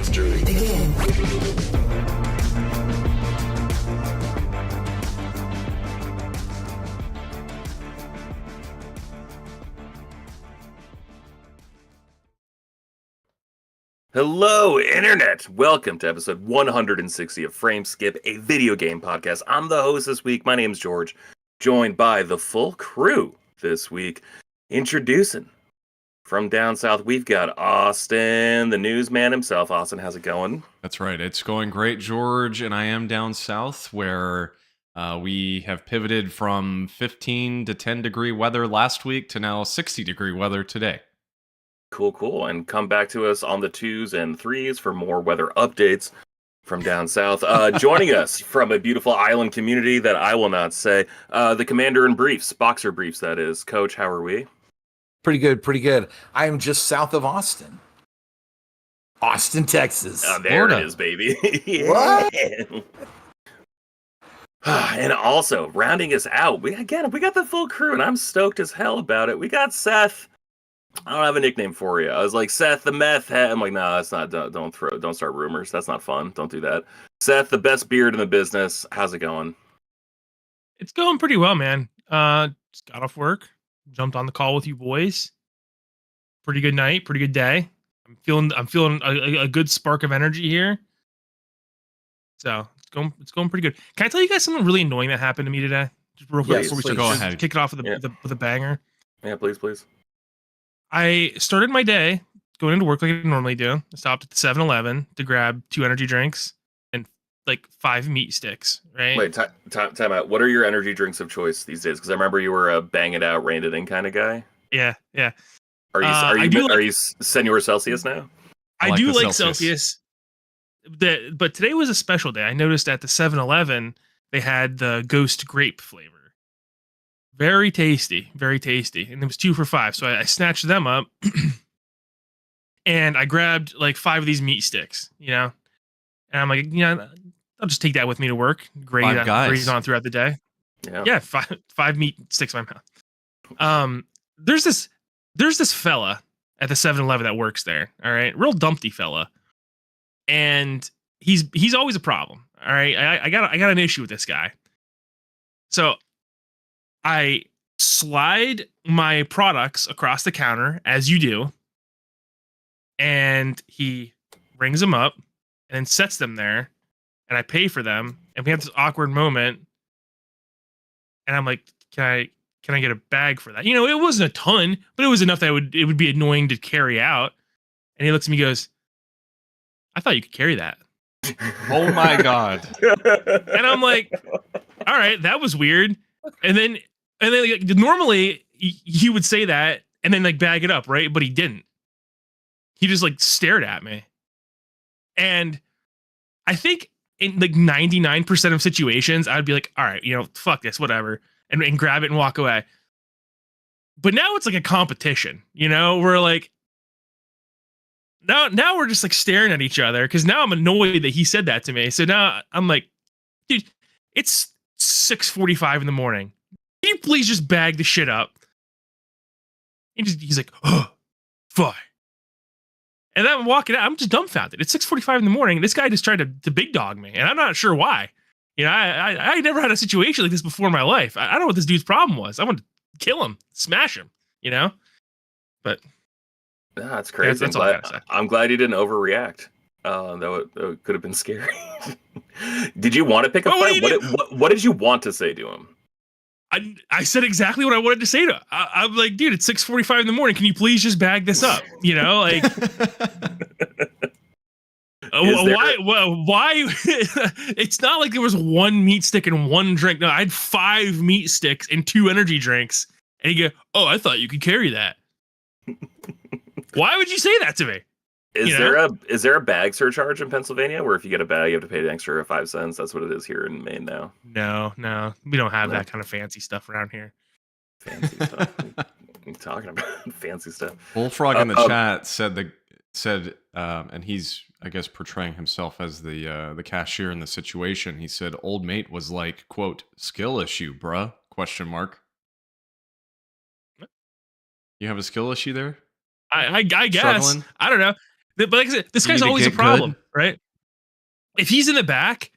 this journey. Hello, Internet! Welcome to episode 160 of Frameskip, a video game podcast. I'm the host this week. My name's George, joined by the full crew this week. Introducing from down south, we've got Austin, the newsman himself. Austin, how's it going? That's right. It's going great, George. And I am down south where we have pivoted from 15 to 10 degree weather last week to now 60 degree weather today. Cool. And come back to us on the 2s and 3s for more weather updates from down south. Joining us from a beautiful island community that I will not say, the commander in briefs, boxer briefs, that is. Coach, how are we? Pretty good. I am just south of Austin, Texas. There Florida. it is, baby. What? And also, rounding us out, we got the full crew, and I'm stoked as hell about it. We got Seth. I don't have a nickname for you. I was like, Seth the meth head. I'm like, no, that's not. Don't start rumors. That's not fun. Don't do that. Seth, the best beard in the business. How's it going? It's going pretty well, man. Just got off work, jumped on the call with you boys. Pretty good night, pretty good day. I'm feeling a good spark of energy here. So it's going pretty good. Can I tell you guys something really annoying that happened to me today? Just real quick before we start. Go ahead. Kick it off with a banger. Yeah, please. I started my day going into work like I normally do. I stopped at the 7-Eleven to grab 2 energy drinks and like 5 meat sticks, right? Wait, time out. What are your energy drinks of choice these days? Because I remember you were a bang it out, rein it in kind of guy. Yeah. Are you Senor Celsius now? I do like Celsius. But today was a special day. I noticed at the 7-Eleven they had the ghost grape flavor. Very tasty. And it was 2 for $5. So I snatched them up and I grabbed like 5 of these meat sticks, And I'm like, I'll just take that with me to work. Graze on throughout the day. Yeah, 5 meat sticks in my mouth. There's this fella at the 7-Eleven that works there. All right. Real dumpty fella. And he's always a problem. All right. I got an issue with this guy. So I slide my products across the counter, as you do, and he rings them up and then sets them there, and I pay for them, and we have this awkward moment, and I'm like, can I get a bag for that? It wasn't a ton, but it was enough that it would be annoying to carry out. And he looks at me and goes, I thought you could carry that. Oh my God. And I'm like, all right, that was weird. And then like, normally he would say that and then like bag it up, right? But he didn't. He just like stared at me. And I think in like 99% of situations, I'd be like, all right, fuck this, whatever, and grab it and walk away. But now it's like a competition, we're like, now we're just like staring at each other because now I'm annoyed that he said that to me. So now I'm like, dude, it's 6:45 in the morning. Can you please just bag the shit up? He's like, oh, fuck. And then I'm walking out. I'm just dumbfounded. It's 6:45 in the morning. This guy just tried to big dog me, and I'm not sure why. I never had a situation like this before in my life. I don't know what this dude's problem was. I want to kill him, smash him, But that's crazy. That's all I gotta say. I'm glad you didn't overreact. That could have been scary. Did you want to pick a fight? What did you want to say to him? I said exactly what I wanted to say to him. I'm like, dude, it's 6:45 in the morning. Can you please just bag this up? Like, why? It's not like there was 1 meat stick and 1 drink. No, I had 5 meat sticks and 2 energy drinks. And he go, oh, I thought you could carry that. Why would you say that to me? Is there a bag surcharge in Pennsylvania where if you get a bag you have to pay an extra 5 cents? That's what it is here in Maine now. No, we don't have that kind of fancy stuff around here. Fancy stuff. What are you talking about? Fancy stuff. Bullfrog in the chat said, and he's I guess portraying himself as the cashier in the situation. He said, "Old mate was like, quote, skill issue, bruh? Question mark. You have a skill issue there? I guess. Struggling? I don't know. But like I said, this guy's always a problem, right? If he's in the back,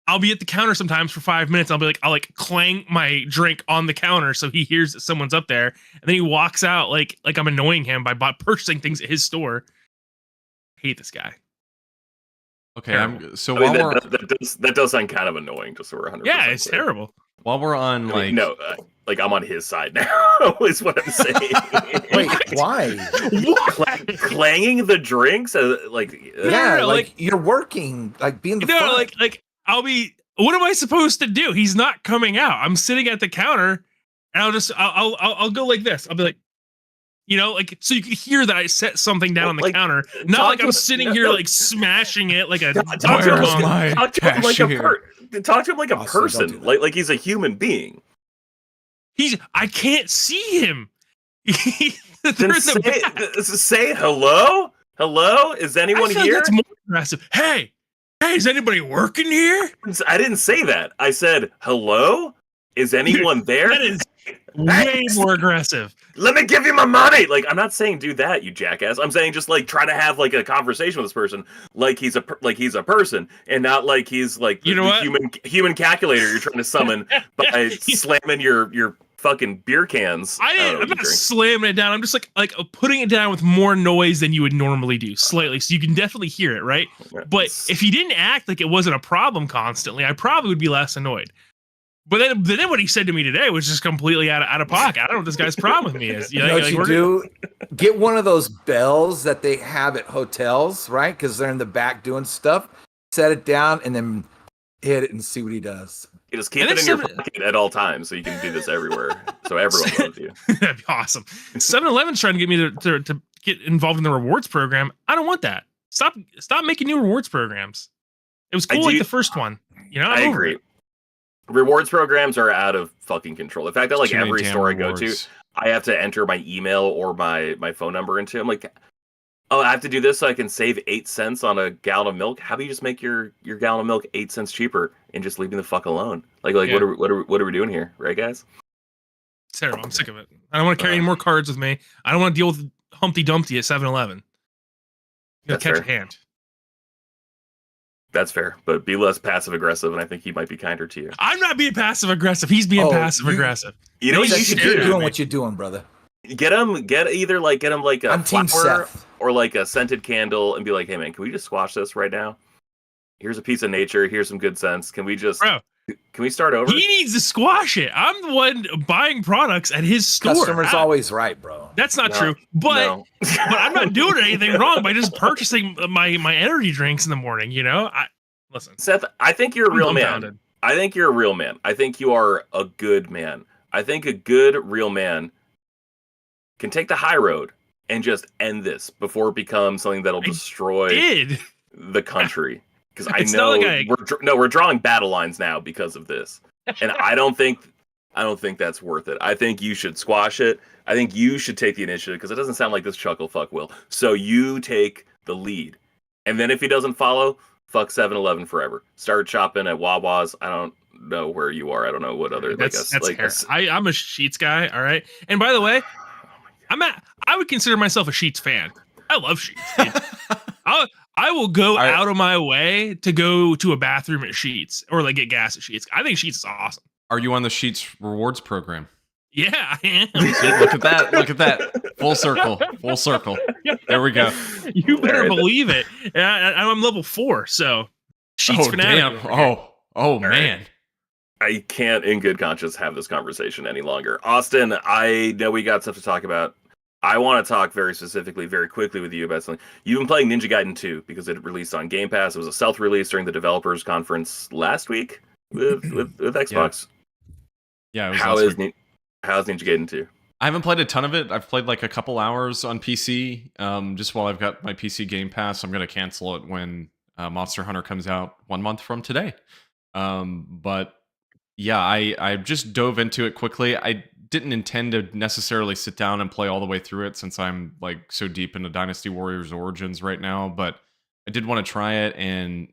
I'll be at the counter sometimes for 5 minutes. I'll like clang my drink on the counter so he hears that someone's up there, and then he walks out like I'm annoying him by purchasing things at his store. I hate this guy. Okay, that does sound kind of annoying. Just so we're 100%. Yeah, it's clear. Terrible. While we're on like I'm on his side now. Is what I'm saying. Wait, why? Clanging the drinks, like you're working, like being the fun. like I'll be. What am I supposed to do? He's not coming out. I'm sitting at the counter, and I'll go like this. I'll be like, like so you can hear that I set something down on the counter. Not like I'm sitting here like smashing it like a. Talk to him like a person, like he's a human being. I can't see him. Say hello. Hello, is anyone here? That's more aggressive. Hey, is anybody working here? I didn't say that. I said hello. Is anyone there? That is way more aggressive. Let me give you my money. Like, I'm not saying do that, you jackass. I'm saying just like try to have like a conversation with this person, like he's a person, and not like he's like the human calculator you're trying to summon by slamming your fucking beer cans. I'm not slamming it down. I'm just like putting it down with more noise than you would normally do, slightly, so you can definitely hear it, right? But if he didn't act like it wasn't a problem constantly, I probably would be less annoyed. But then what he said to me today was just completely out of pocket. I don't know what this guy's problem with me is. You know what you do? Get one of those bells that they have at hotels, right? Because they're in the back doing stuff. Set it down and then hit it and see what he does. You just keep it in your pocket at all times so you can do this everywhere. So everyone loves you. That'd be awesome. 7-Eleven's trying to get me to get involved in the rewards program. I don't want that. Stop making new rewards programs. It was cool the first one. I agree. Rewards programs are out of fucking control. The fact that like every store I go to, I have to enter my email or my phone number into. I'm like, oh, I have to do this so I can save 8 cents on a gallon of milk. How about you just make your gallon of milk 8 cents cheaper and just leave me the fuck alone? Like what are we doing here, right, guys? It's terrible. I'm sick of it. I don't want to carry any more cards with me. I don't want to deal with Humpty Dumpty at 7-Eleven. You gotta catch a hand. That's fair, but be less passive aggressive, and I think he might be kinder to you. I'm not being passive aggressive. He's being passive aggressive. You know what you should do? Doing what you're doing, brother. Get him like a flower or like a scented candle, and be like, "Hey man, can we just squash this right now? Here's a piece of nature. Here's some good sense. Can we just? Can we start over? He needs to squash it. I'm the one buying products at his store. Customer's always right, bro. That's not true. But I'm not doing anything wrong by just purchasing my energy drinks in the morning. Listen, Seth. I think you're a real man. I think you're a real man. I think you are a good man. I think a good real man can take the high road and just end this before it becomes something that'll destroy the country. Because I know we're drawing battle lines now because of this, and I don't think that's worth it. I think you should squash it. I think you should take the initiative because it doesn't sound like this chuckle fuck will. So you take the lead, and then if he doesn't follow, fuck 7-Eleven forever. Start shopping at Wawa's. I don't know where you are. I don't know what other. That's I'm a Sheetz guy. All right, and by the way, I would consider myself a Sheetz fan. I love Sheetz. I will go out of my way to go to a bathroom at Sheetz or like get gas at Sheetz. I think Sheetz is awesome. Are you on the Sheetz rewards program? Yeah, I am. Look at that. Look at that. Full circle. There we go. You better believe it. I'm level 4, so Sheetz fanatic. Damn. Oh man. I can't in good conscience have this conversation any longer. Austin, I know we got stuff to talk about. I want to talk very specifically, very quickly with you about something. You've been playing Ninja Gaiden 2 because it released on Game Pass. It was a self-release during the developers conference last week with Xbox. Yeah. It was how's Ninja Gaiden 2? I haven't played a ton of it. I've played like a couple hours on PC. Just while I've got my PC Game Pass, I'm going to cancel it when Monster Hunter comes out 1 month from today. But yeah, I just dove into it quickly. I didn't intend to necessarily sit down and play all the way through it since I'm like so deep into Dynasty Warriors Origins right now, but I did want to try it, and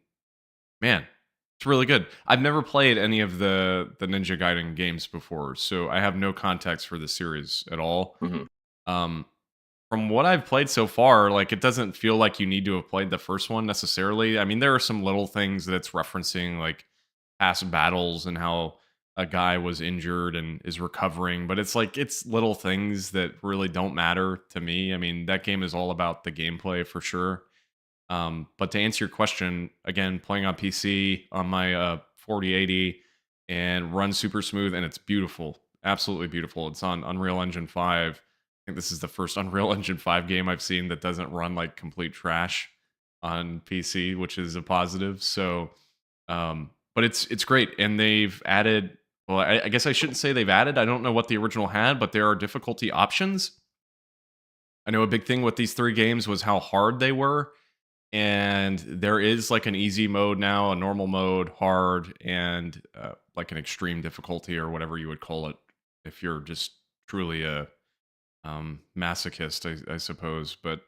man, it's really good. I've never played any of the Ninja Gaiden games before, so I have no context for the series at all. Mm-hmm. from what I've played so far, like it doesn't feel like you need to have played the first one necessarily. I mean, there are some little things that it's referencing, like past battles and how a guy was injured and is recovering, but it's like it's little things that really don't matter to me. I mean, that game is all about the gameplay for sure. But to answer your question, again, playing on PC on my 4080 and runs super smooth, and it's beautiful, absolutely beautiful. It's on Unreal Engine 5. I think this is the first Unreal Engine 5 game I've seen that doesn't run like complete trash on PC, which is a positive. So, but it's great, and they've added. Well, I guess I shouldn't say they've added. I don't know what the original had, but there are difficulty options. I know a big thing with these 3 games was how hard they were. And there is like an easy mode now, a normal mode, hard, and like an extreme difficulty or whatever you would call it if you're just truly a masochist, I suppose. But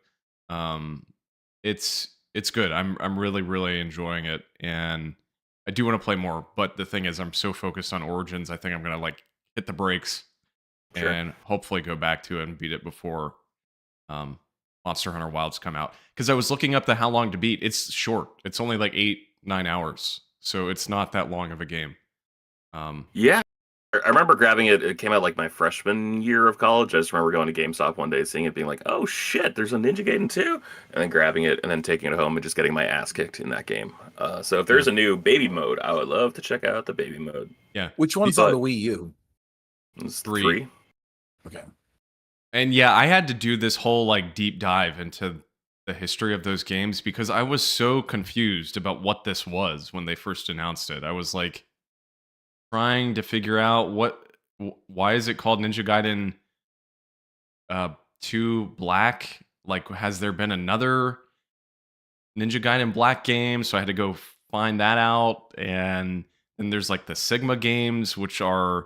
it's good. I'm really enjoying it, and I do want to play more. But the thing is, I'm so focused on Origins, I think I'm gonna like hit the brakes and hopefully go back to it and beat it before Monster Hunter Wilds come out. Because I was looking up the how long to beat. It's short. It's only like 8-9 hours, so it's not that long of a game. Yeah, I remember grabbing it. It came out like my freshman year of college. I just remember going to GameStop one day, seeing it, being like, "Oh shit, there's a Ninja Gaiden 2," and then grabbing it and then taking it home and just getting my ass kicked in that game. So if there's a new baby mode, I would love to check out the baby mode. Yeah, which one's on the Wii U? It's 3. Okay. And yeah, I had to do this whole like deep dive into the history of those games because I was so confused about what this was when they first announced it. I was like trying to figure out why is it called Ninja Gaiden 2 Black? Like, has there been another Ninja Gaiden Black game? So I had to go find that out. And then there's like the Sigma games, which are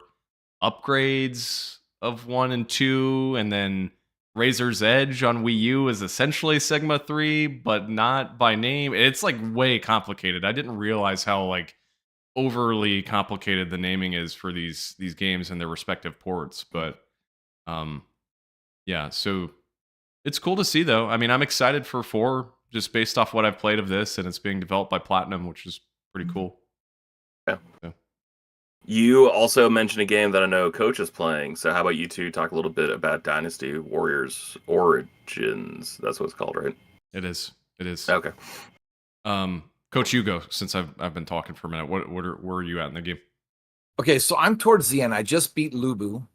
upgrades of 1 and 2, and then Razor's Edge on Wii U is essentially Sigma 3, but not by name. It's like way complicated. I didn't realize how like overly complicated the naming is for these games and their respective ports. But yeah, so it's cool to see though. I mean, I'm excited for 4 just based off what I've played of this, and it's being developed by Platinum, which is pretty cool. Yeah. So. You also mentioned a game that I know Coach is playing. So how about you two talk a little bit about Dynasty Warriors Origins? That's what it's called, right? It is. Okay. Coach, you go, since I've been talking for a minute. Where are you at in the game? Okay, so I'm towards the end. I just beat Lubu,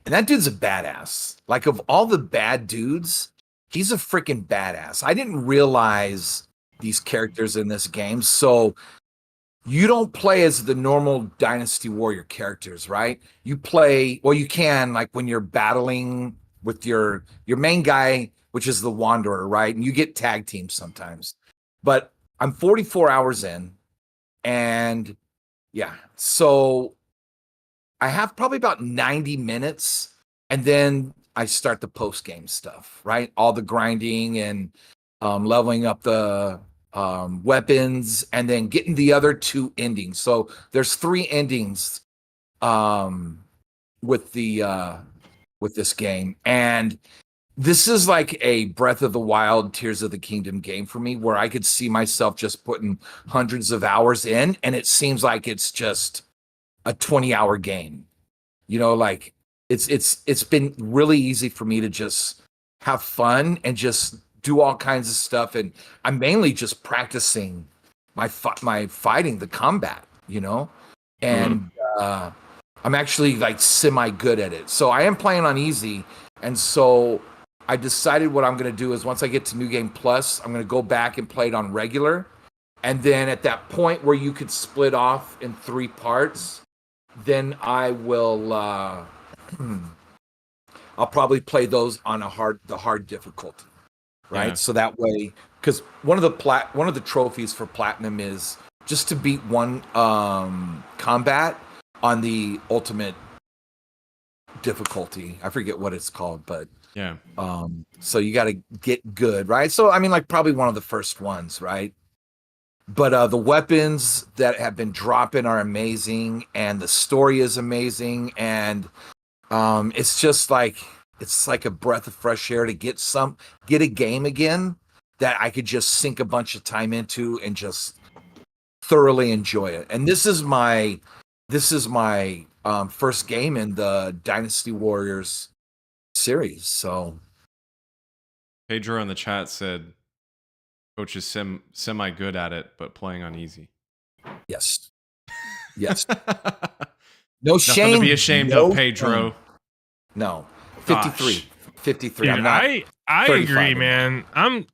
and that dude's a badass. Like, of all the bad dudes, he's a freaking badass. I didn't realize these characters in this game. So you don't play as the normal Dynasty Warrior characters, right? You play, well, you can, like when you're battling with your main guy, which is the Wanderer, right? And you get tag teams sometimes. But I'm 44 hours in, and yeah, so I have probably about 90 minutes, and then I start the post-game stuff, right? All the grinding and leveling up the weapons, and then getting the other 2 endings. So there's 3 endings with this game, and this is like a Breath of the Wild, Tears of the Kingdom game for me, where I could see myself just putting hundreds of hours in, and it seems like it's just a 20-hour game. You know, like it's been really easy for me to just have fun and just do all kinds of stuff, and I'm mainly just practicing my fighting, the combat, you know, and I'm actually like semi good at it. So I am playing on easy, and so I decided what I'm going to do is once I get to New Game Plus, I'm going to go back and play it on regular, and then at that point where you could split off in 3 parts, then I will I'll probably play those on the hard difficulty. Right. Yeah. So that way, because one of the trophies for Platinum is just to beat one combat on the ultimate difficulty. I forget what it's called, but yeah. So you got to get good, right? So I mean, like probably one of the first ones, right? But the weapons that have been dropping are amazing, and the story is amazing, and it's just like it's like a breath of fresh air to get a game again that I could just sink a bunch of time into and just thoroughly enjoy it. And this is my first game in the Dynasty Warriors series. So Pedro in the chat said coach is semi good at it, but playing on easy. Yes. No shame. Nothing to be ashamed of, Pedro. Shame. No. 53. Gosh. 53. Dude, I'm not I agree, anymore. man.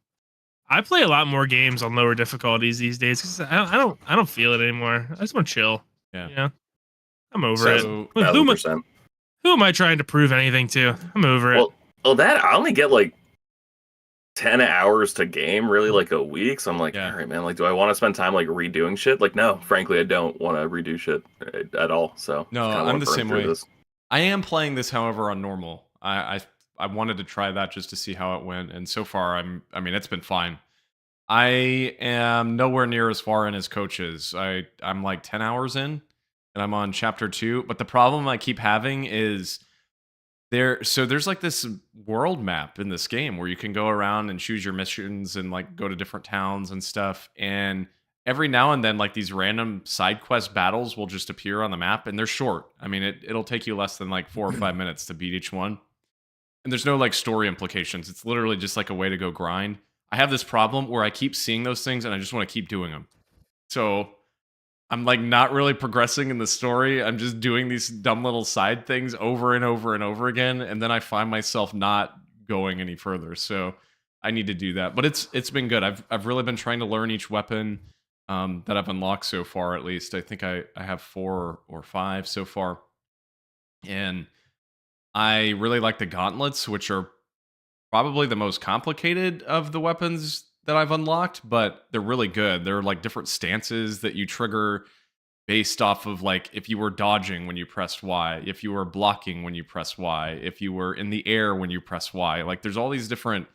I play a lot more games on lower difficulties these days because I don't feel it anymore. I just want to chill. Yeah. You know? I'm over it. Who 1,000%. am I trying to prove anything to? I'm over it. Well, that I only get like 10 hours to game, really, like a week. So I'm like, all right, man, like, do I want to spend time like redoing shit? Like, no, frankly, I don't want to redo shit at all. So no, I'm the same way. I am playing this, however, on normal. I wanted to try that just to see how it went, and so far, I mean, it's been fine. I am nowhere near as far in as Coach is. I'm like 10 hours in, and I'm on chapter 2. But the problem I keep having is there's like this world map in this game where you can go around and choose your missions and like go to different towns and stuff. And every now and then, like these random side quest battles will just appear on the map, and they're short. I mean, it'll take you less than like 4 or 5 minutes to beat each one. And there's no like story implications. It's literally just like a way to go grind. I have this problem where I keep seeing those things and I just want to keep doing them. So I'm like not really progressing in the story. I'm just doing these dumb little side things over and over and over again. And then I find myself not going any further. So I need to do that. But it's been good. I've really been trying to learn each weapon that I've unlocked so far, at least. I think I have 4 or 5 so far. And I really like the gauntlets, which are probably the most complicated of the weapons that I've unlocked, but they're really good. They're like different stances that you trigger based off of like if you were dodging when you pressed Y, if you were blocking when you press Y, if you were in the air when you press Y. Like there's all these different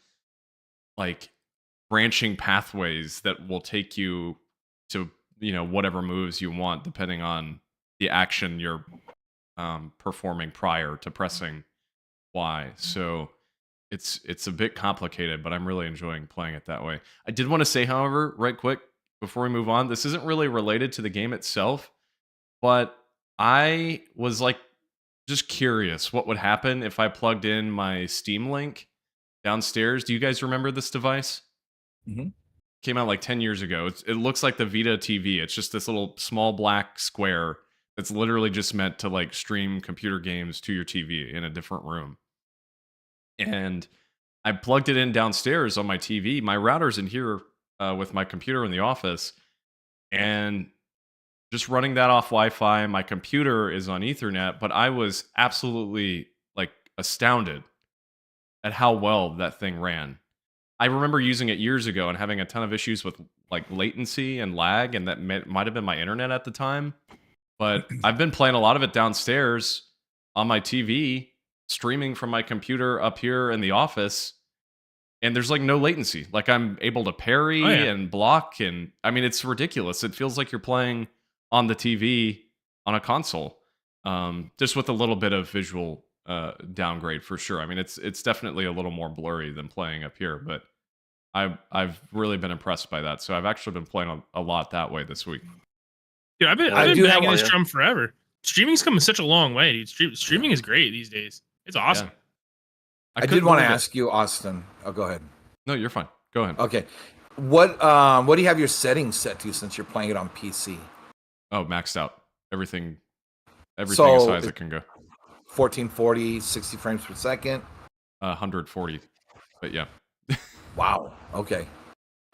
like branching pathways that will take you to, whatever moves you want depending on the action you're performing prior to pressing Y. So it's a bit complicated, but I'm really enjoying playing it that way. I did want to say, however, right quick, before we move on, this isn't really related to the game itself, but I was like just curious what would happen if I plugged in my Steam Link downstairs. Do you guys remember this device? Mm-hmm. Came out like 10 years ago. It looks like the Vita TV. It's just this little small black square that's literally just meant to like stream computer games to your TV in a different room. And I plugged it in downstairs on my TV. My router's in here with my computer in the office. And just running that off Wi-Fi, my computer is on Ethernet, but I was absolutely like astounded at how well that thing ran. I remember using it years ago and having a ton of issues with like latency and lag, and that might have been my internet at the time. But I've been playing a lot of it downstairs on my TV, streaming from my computer up here in the office, and there's like no latency. Like I'm able to parry and block, and I mean it's ridiculous. It feels like you're playing on the TV on a console, just with a little bit of visual downgrade for sure. I mean it's definitely a little more blurry than playing up here, but I've really been impressed by that. So I've actually been playing a lot that way this week. Dude, I've been banging this drum forever. Streaming's come such a long way, dude. Streaming is great these days. It's awesome. Yeah. I did want to ask you, Austin. Oh, go ahead. No, you're fine. Go ahead. Okay. What do you have your settings set to since you're playing it on PC? Oh, maxed out. Everything as high as it can go. 1440, 60 frames per second. 140. But yeah. Wow. Okay.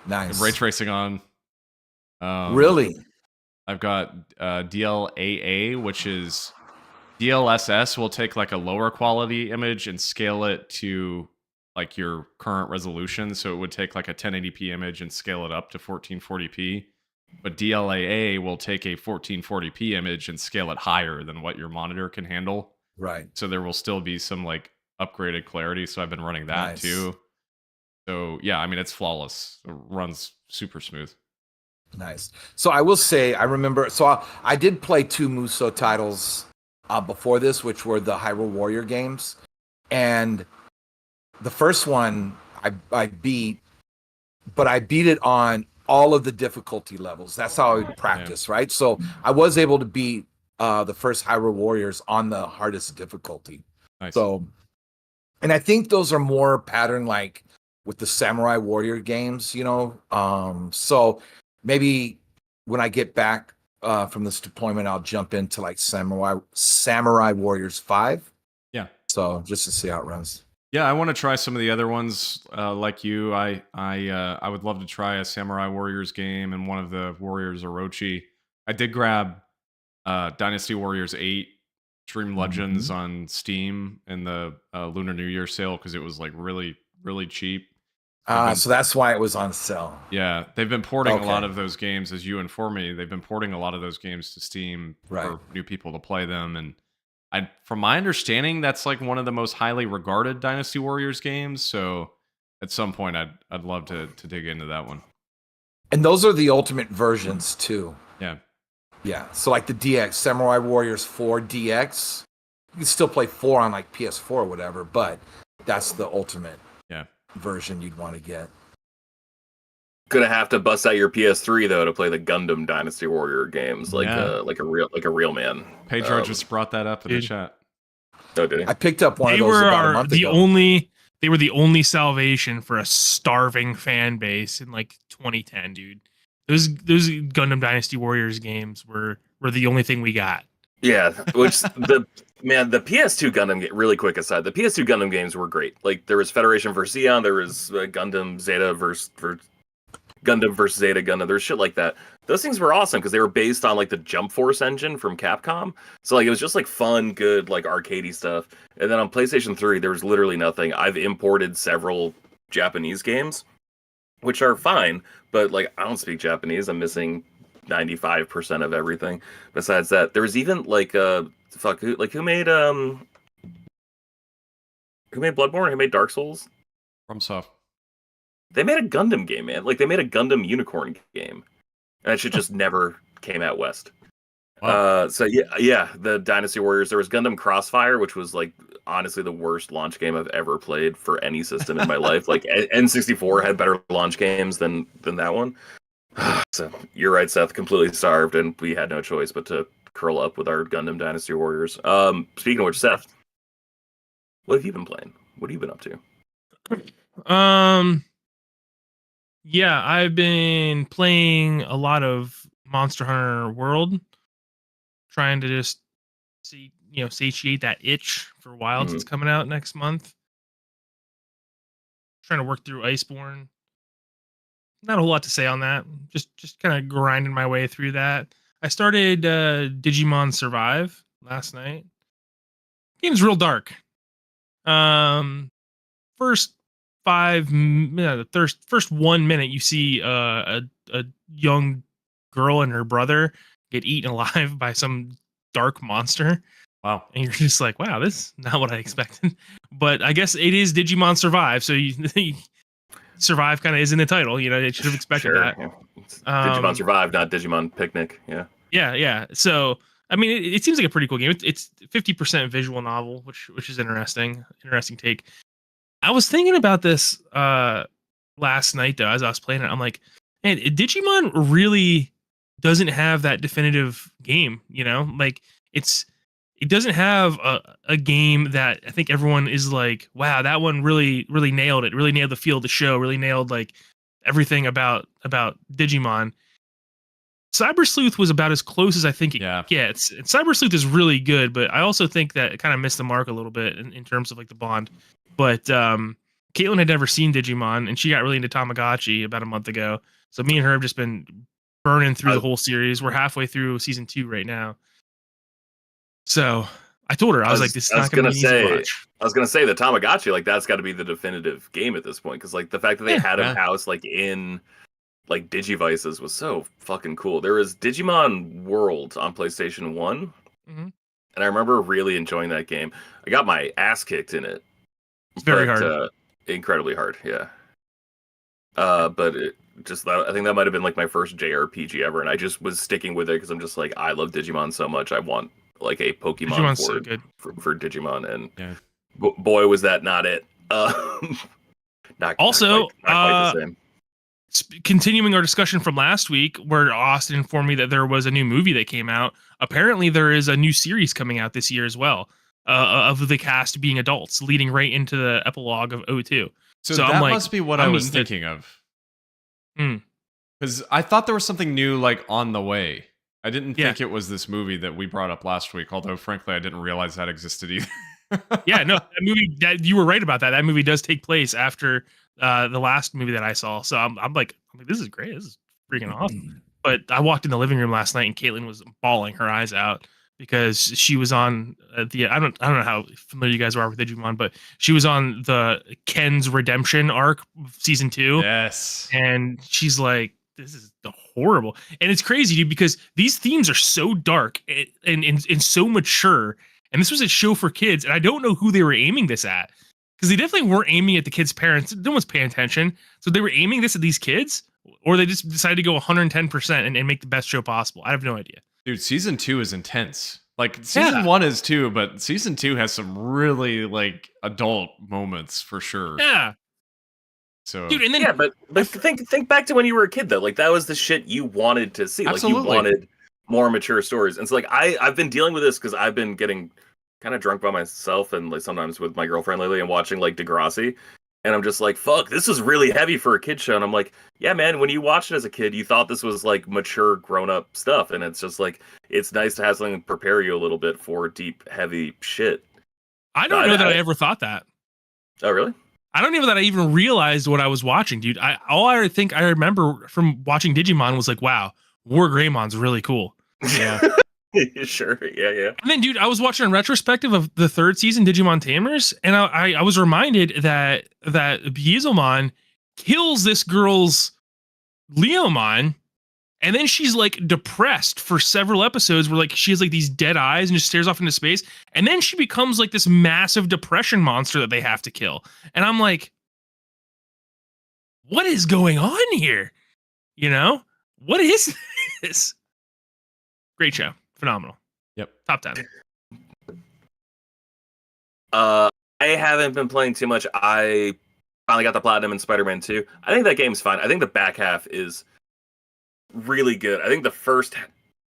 Nice. Ray tracing on. Really? I've got DLAA, which is DLSS will take like a lower quality image and scale it to like your current resolution. So it would take like a 1080p image and scale it up to 1440p. But DLAA will take a 1440p image and scale it higher than what your monitor can handle. Right. So there will still be some like upgraded clarity. So I've been running that too. So yeah, I mean, it's flawless. It runs super smooth. Nice. So I will say, I remember, so I did play 2 Muso titles before this, which were the Hyrule Warrior games. And the first one I beat, but I beat it on all of the difficulty levels. That's how I would practice, right? So I was able to beat the first Hyrule Warriors on the hardest difficulty. Nice. So, and I think those are more pattern like with the Samurai Warrior games, you know. So maybe when I get back from this deployment, I'll jump into like Samurai Warriors 5. Yeah. So just to see how it runs. Yeah, I want to try some of the other ones like you. I would love to try a Samurai Warriors game and one of the Warriors Orochi. I did grab Dynasty Warriors 8 Dream Legends on Steam in the Lunar New Year sale because it was like really, really cheap. So that's why it was on sale. Yeah, they've been porting a lot of those games, as you informed me. They've been porting a lot of those games to Steam for new people to play them. And from my understanding, that's like one of the most highly regarded Dynasty Warriors games. So at some point, I'd love to dig into that one. And those are the ultimate versions too. Yeah. Yeah. So like the DX, Samurai Warriors 4 DX, you can still play 4 on like PS4 or whatever, but that's the ultimate version you'd want to get. Gonna have to bust out your PS3 though to play the Gundam Dynasty Warrior games, like a real man. Pedro just brought that up in the chat. Oh, did he? I picked up one of those about a month ago. They were the only salvation for a starving fan base in like 2010, dude. Those Gundam Dynasty Warriors games were the only thing we got. Yeah, which the PS2 Gundam, really quick aside, the PS2 Gundam games were great. Like there was Federation vs. Zeon, there was Gundam Zeta versus Gundam versus Zeta Gundam. There's shit like that. Those things were awesome because they were based on like the Jump Force engine from Capcom. So like it was just like fun, good, like arcadey stuff. And then on PlayStation 3, there was literally nothing. I've imported several Japanese games, which are fine, but like I don't speak Japanese. I'm missing 95% of everything. Besides that, there was even like who made Bloodborne? Who made Dark Souls? FromSoft. They made a Gundam game, man. Like they made a Gundam Unicorn game, and that shit just never came out west. Wow. So the Dynasty Warriors. There was Gundam Crossfire, which was like honestly the worst launch game I've ever played for any system in my life. Like N64 had better launch games than that one. So you're right, Seth. Completely starved, and we had no choice but to curl up with our Gundam Dynasty Warriors. Speaking of which, Seth, what have you been playing? What have you been up to? Yeah, I've been playing a lot of Monster Hunter World, trying to just satiate that itch for Wilds. It's coming out next month. Trying to work through Iceborne. Not a whole lot to say on that. Just kind of grinding my way through that. I started Digimon Survive last night. Game's real dark. First 1 minute, you see a young girl and her brother get eaten alive by some dark monster. Wow. And you're just like, wow, this is not what I expected. But I guess it is Digimon Survive, so you Survive kind of is in the title. You know, it should have expected that. Yeah. Digimon Survive, not Digimon Picnic. Yeah. Yeah. So, I mean, it seems like a pretty cool game. It's 50% visual novel, which is interesting. Interesting take. I was thinking about this last night, though, as I was playing it. I'm like, man, Digimon really doesn't have that definitive game, you know? Like, it doesn't have a game that I think everyone is like, wow, that one really, really nailed it. Really nailed the feel of the show. Really nailed like everything about Digimon. Cyber Sleuth was about as close as I think it gets. And Cyber Sleuth is really good, but I also think that it kind of missed the mark a little bit in terms of like the bond. But Caitlin had never seen Digimon, and she got really into Tamagotchi about a month ago. So me and her have just been burning through the whole series. We're halfway through season 2 right now. So I told her, I was like, this is not going to be easy to watch. I was going to say the Tamagotchi, like that's got to be the definitive game at this point. Because like the fact that they had him housed like in like Digivices was so fucking cool. There was Digimon World on PlayStation 1. And I remember really enjoying that game. I got my ass kicked in it. It's very hard. Incredibly hard, yeah. But I think that might have been like my first JRPG ever. And I just was sticking with it because I'm just like, I love Digimon so much. I want like a Pokemon so for Digimon, and boy, was that not it. Not quite the same. Continuing our discussion from last week, where Austin informed me that there was a new movie that came out. Apparently, there is a new series coming out this year as well, of the cast being adults, leading right into the epilogue of O2. So that must be what I was thinking of. Because I thought there was something new like on the way. I didn't think it was this movie that we brought up last week, although frankly, I didn't realize that existed either. Yeah, no, that movie, you were right about that. That movie does take place after the last movie that I saw. So I'm like, this is great. This is freaking awesome. But I walked in the living room last night and Caitlin was bawling her eyes out because she was on I don't know how familiar you guys are with Digimon, but she was on the Ken's redemption arc of season 2. Yes. And she's like, this is horrible. And it's crazy, dude, because these themes are so dark and so mature. And this was a show for kids. And I don't know who they were aiming this at. Because they definitely weren't aiming at the kids' parents. No one's paying attention. So they were aiming this at these kids, or they just decided to go 110% and make the best show possible. I have no idea. Dude, season 2 is intense. Like, season 1 is too, but season 2 has some really, like, adult moments for sure. Yeah. So, dude, and then but think back to when you were a kid, though. Like, that was the shit you wanted to see. Absolutely. Like, you wanted more mature stories. And so, like, I've been dealing with this because I've been getting kind of drunk by myself and like sometimes with my girlfriend lately and watching like Degrassi, and I'm just like, fuck, this is really heavy for a kid show. And I'm like, yeah, man, when you watched it as a kid, you thought this was like mature, grown-up stuff, and it's just like, it's nice to have something prepare you a little bit for deep, heavy shit. I don't know that I ever thought that. Oh, really? I don't know that I even realized what I was watching, dude. All I remember from watching Digimon was like, wow, War Greymon's really cool. Yeah. Sure, yeah. And then, dude, I was watching a retrospective of the 3rd season, Digimon Tamers, and I was reminded that Bieselmon kills this girl's Leomon, and then she's like depressed for several episodes where like she has like these dead eyes and just stares off into space, and then she becomes like this massive depression monster that they have to kill. And I'm like, what is going on here? You know? What is this? Great show. Phenomenal. Yep. Top 10. I haven't been playing too much. I finally got the platinum in Spider-Man 2. I think that game's fine. I think the back half is really good. I think the first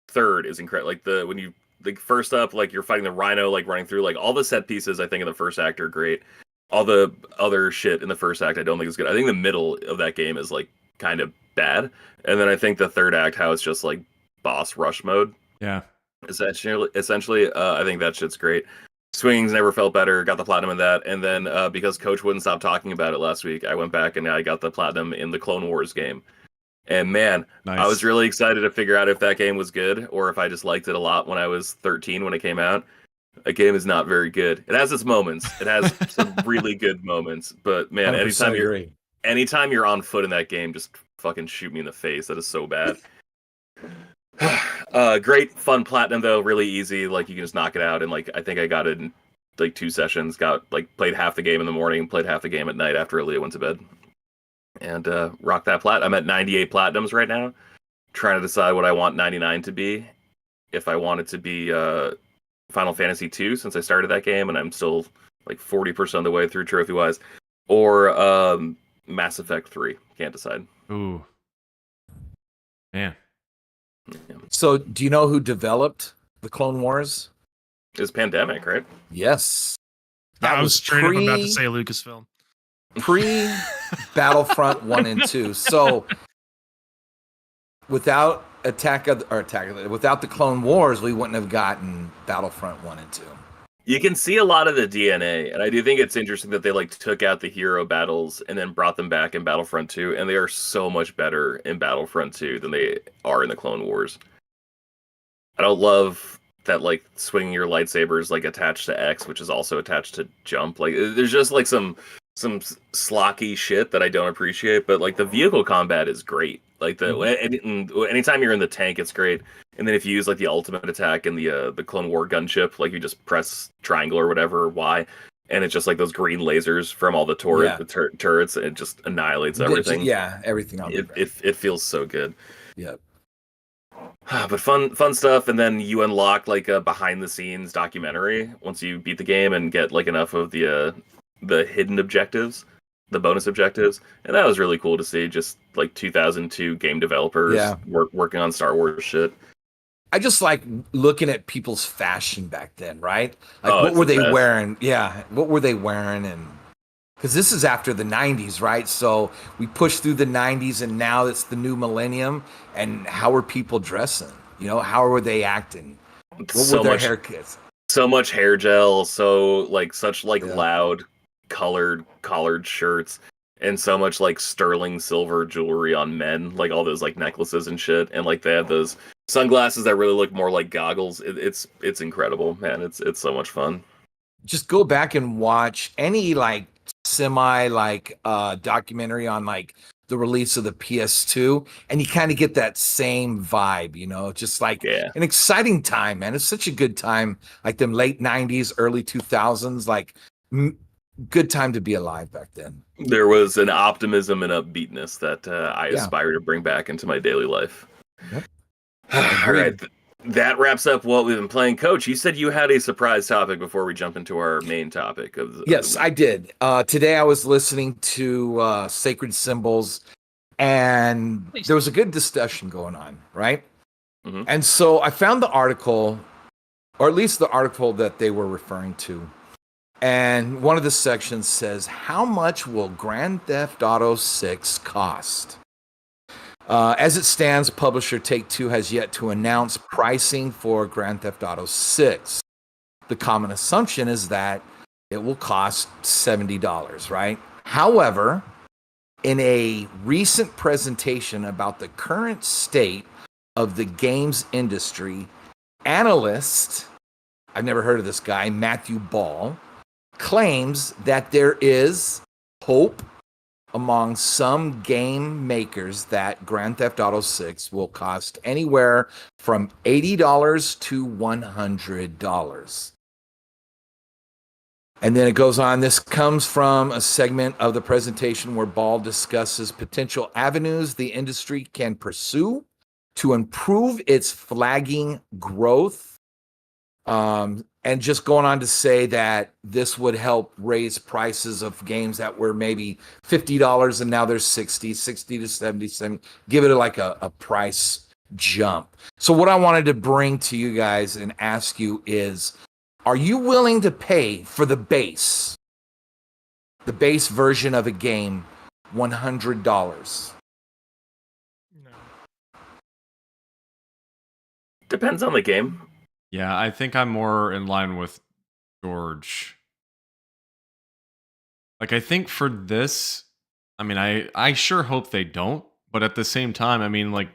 third is incredible. Like when you like first up, like you're fighting the Rhino, like running through, like all the set pieces I think in the first act are great. All the other shit in the first act I don't think is good. I think the middle of that game is like kind of bad. And then I think the third act, how it's just like boss rush mode. Yeah. Essentially, I think that shit's great. Swings never felt better. Got the platinum in that, and then because Coach wouldn't stop talking about it last week, I went back and I got the platinum in the Clone Wars game. And man, nice. I was really excited to figure out if that game was good or if I just liked it a lot when I was 13 when it came out. That game is not very good. It has its moments. It has some really good moments, but man, anytime you're on foot in that game, just fucking shoot me in the face. That is so bad. Great fun platinum though, really easy. Like you can just knock it out, and like I think I got it in like 2 sessions. Got like played half the game in the morning, played half the game at night after Aaliyah went to bed, and rocked that plat. I'm at 98 platinums right now, trying to decide what I want 99 to be. If I want it to be Final Fantasy 2, since I started that game and I'm still like 40% of the way through trophy wise, or Mass Effect 3. Can't decide. Ooh, man. Yeah. So, do you know who developed the Clone Wars? It's Pandemic, right? Yes. I was straight up about to say Lucasfilm. Pre-Battlefront 1 and 2. So, without without the Clone Wars, we wouldn't have gotten Battlefront 1 and 2. You can see a lot of the DNA, and I do think it's interesting that they like took out the hero battles and then brought them back in Battlefront 2, and they are so much better in Battlefront 2 than they are in the Clone Wars. I don't love that like swinging your lightsabers like attached to X, which is also attached to jump. Like there's just like some slocky shit that I don't appreciate, but like the vehicle combat is great. Like anytime you're in the tank, it's great. And then if you use like the ultimate attack in the Clone War gunship, like you just press triangle or whatever, or Y, and it's just like those green lasers from all the turrets, and it just annihilates everything. Yeah, everything. It feels so good. Yep. But fun stuff, and then you unlock like a behind the scenes documentary once you beat the game and get like enough of the hidden objectives, the bonus objectives, and that was really cool to see. Just like 2002 game developers working on Star Wars shit. I just like looking at people's fashion back then, right? Like, what were they wearing? Yeah, what were they wearing? And because this is after the 90s, right? So we pushed through the 90s, and now it's the new millennium. And how are people dressing? You know, how were they acting? What were their haircuts? So much hair gel, such loud collared shirts, and so much like sterling silver jewelry on men, like all those like necklaces and shit, and like they have those sunglasses that really look more like goggles. It's incredible, man. It's so much fun. Just go back and watch any like semi like documentary on like the release of the PS2, and you kind of get that same vibe, you know, just like an exciting time, man. It's such a good time, like them late 90s, early 2000s, like good time to be alive back then. There was an optimism and upbeatness that I aspire to bring back into my daily life. Yep. All right. That wraps up what we've been playing. Coach, you said you had a surprise topic before we jump into our main topic. Yes, I did. Today I was listening to Sacred Symbols, and there was a good discussion going on, right? Mm-hmm. And so I found the article, or at least the article that they were referring to. And one of the sections says, how much will Grand Theft Auto 6 cost? As it stands, publisher Take-Two has yet to announce pricing for Grand Theft Auto 6. The common assumption is that it will cost $70, right? However, in a recent presentation about the current state of the games industry, analyst, I've never heard of this guy, Matthew Ball, claims that there is hope among some game makers that Grand Theft Auto 6 will cost anywhere from $80 to $100. And then it goes on. This comes from a segment of the presentation where Ball discusses potential avenues the industry can pursue to improve its flagging growth. And just going on to say that this would help raise prices of games that were maybe $50 and now they're $60 to $70. Give it like a price jump. So what I wanted to bring to you guys and ask you is, are you willing to pay for the base version of a game, $100? No. Depends on the game. Yeah, I think I'm more in line with George. Like, I think for this, I mean, I sure hope they don't, but at the same time, I mean, like,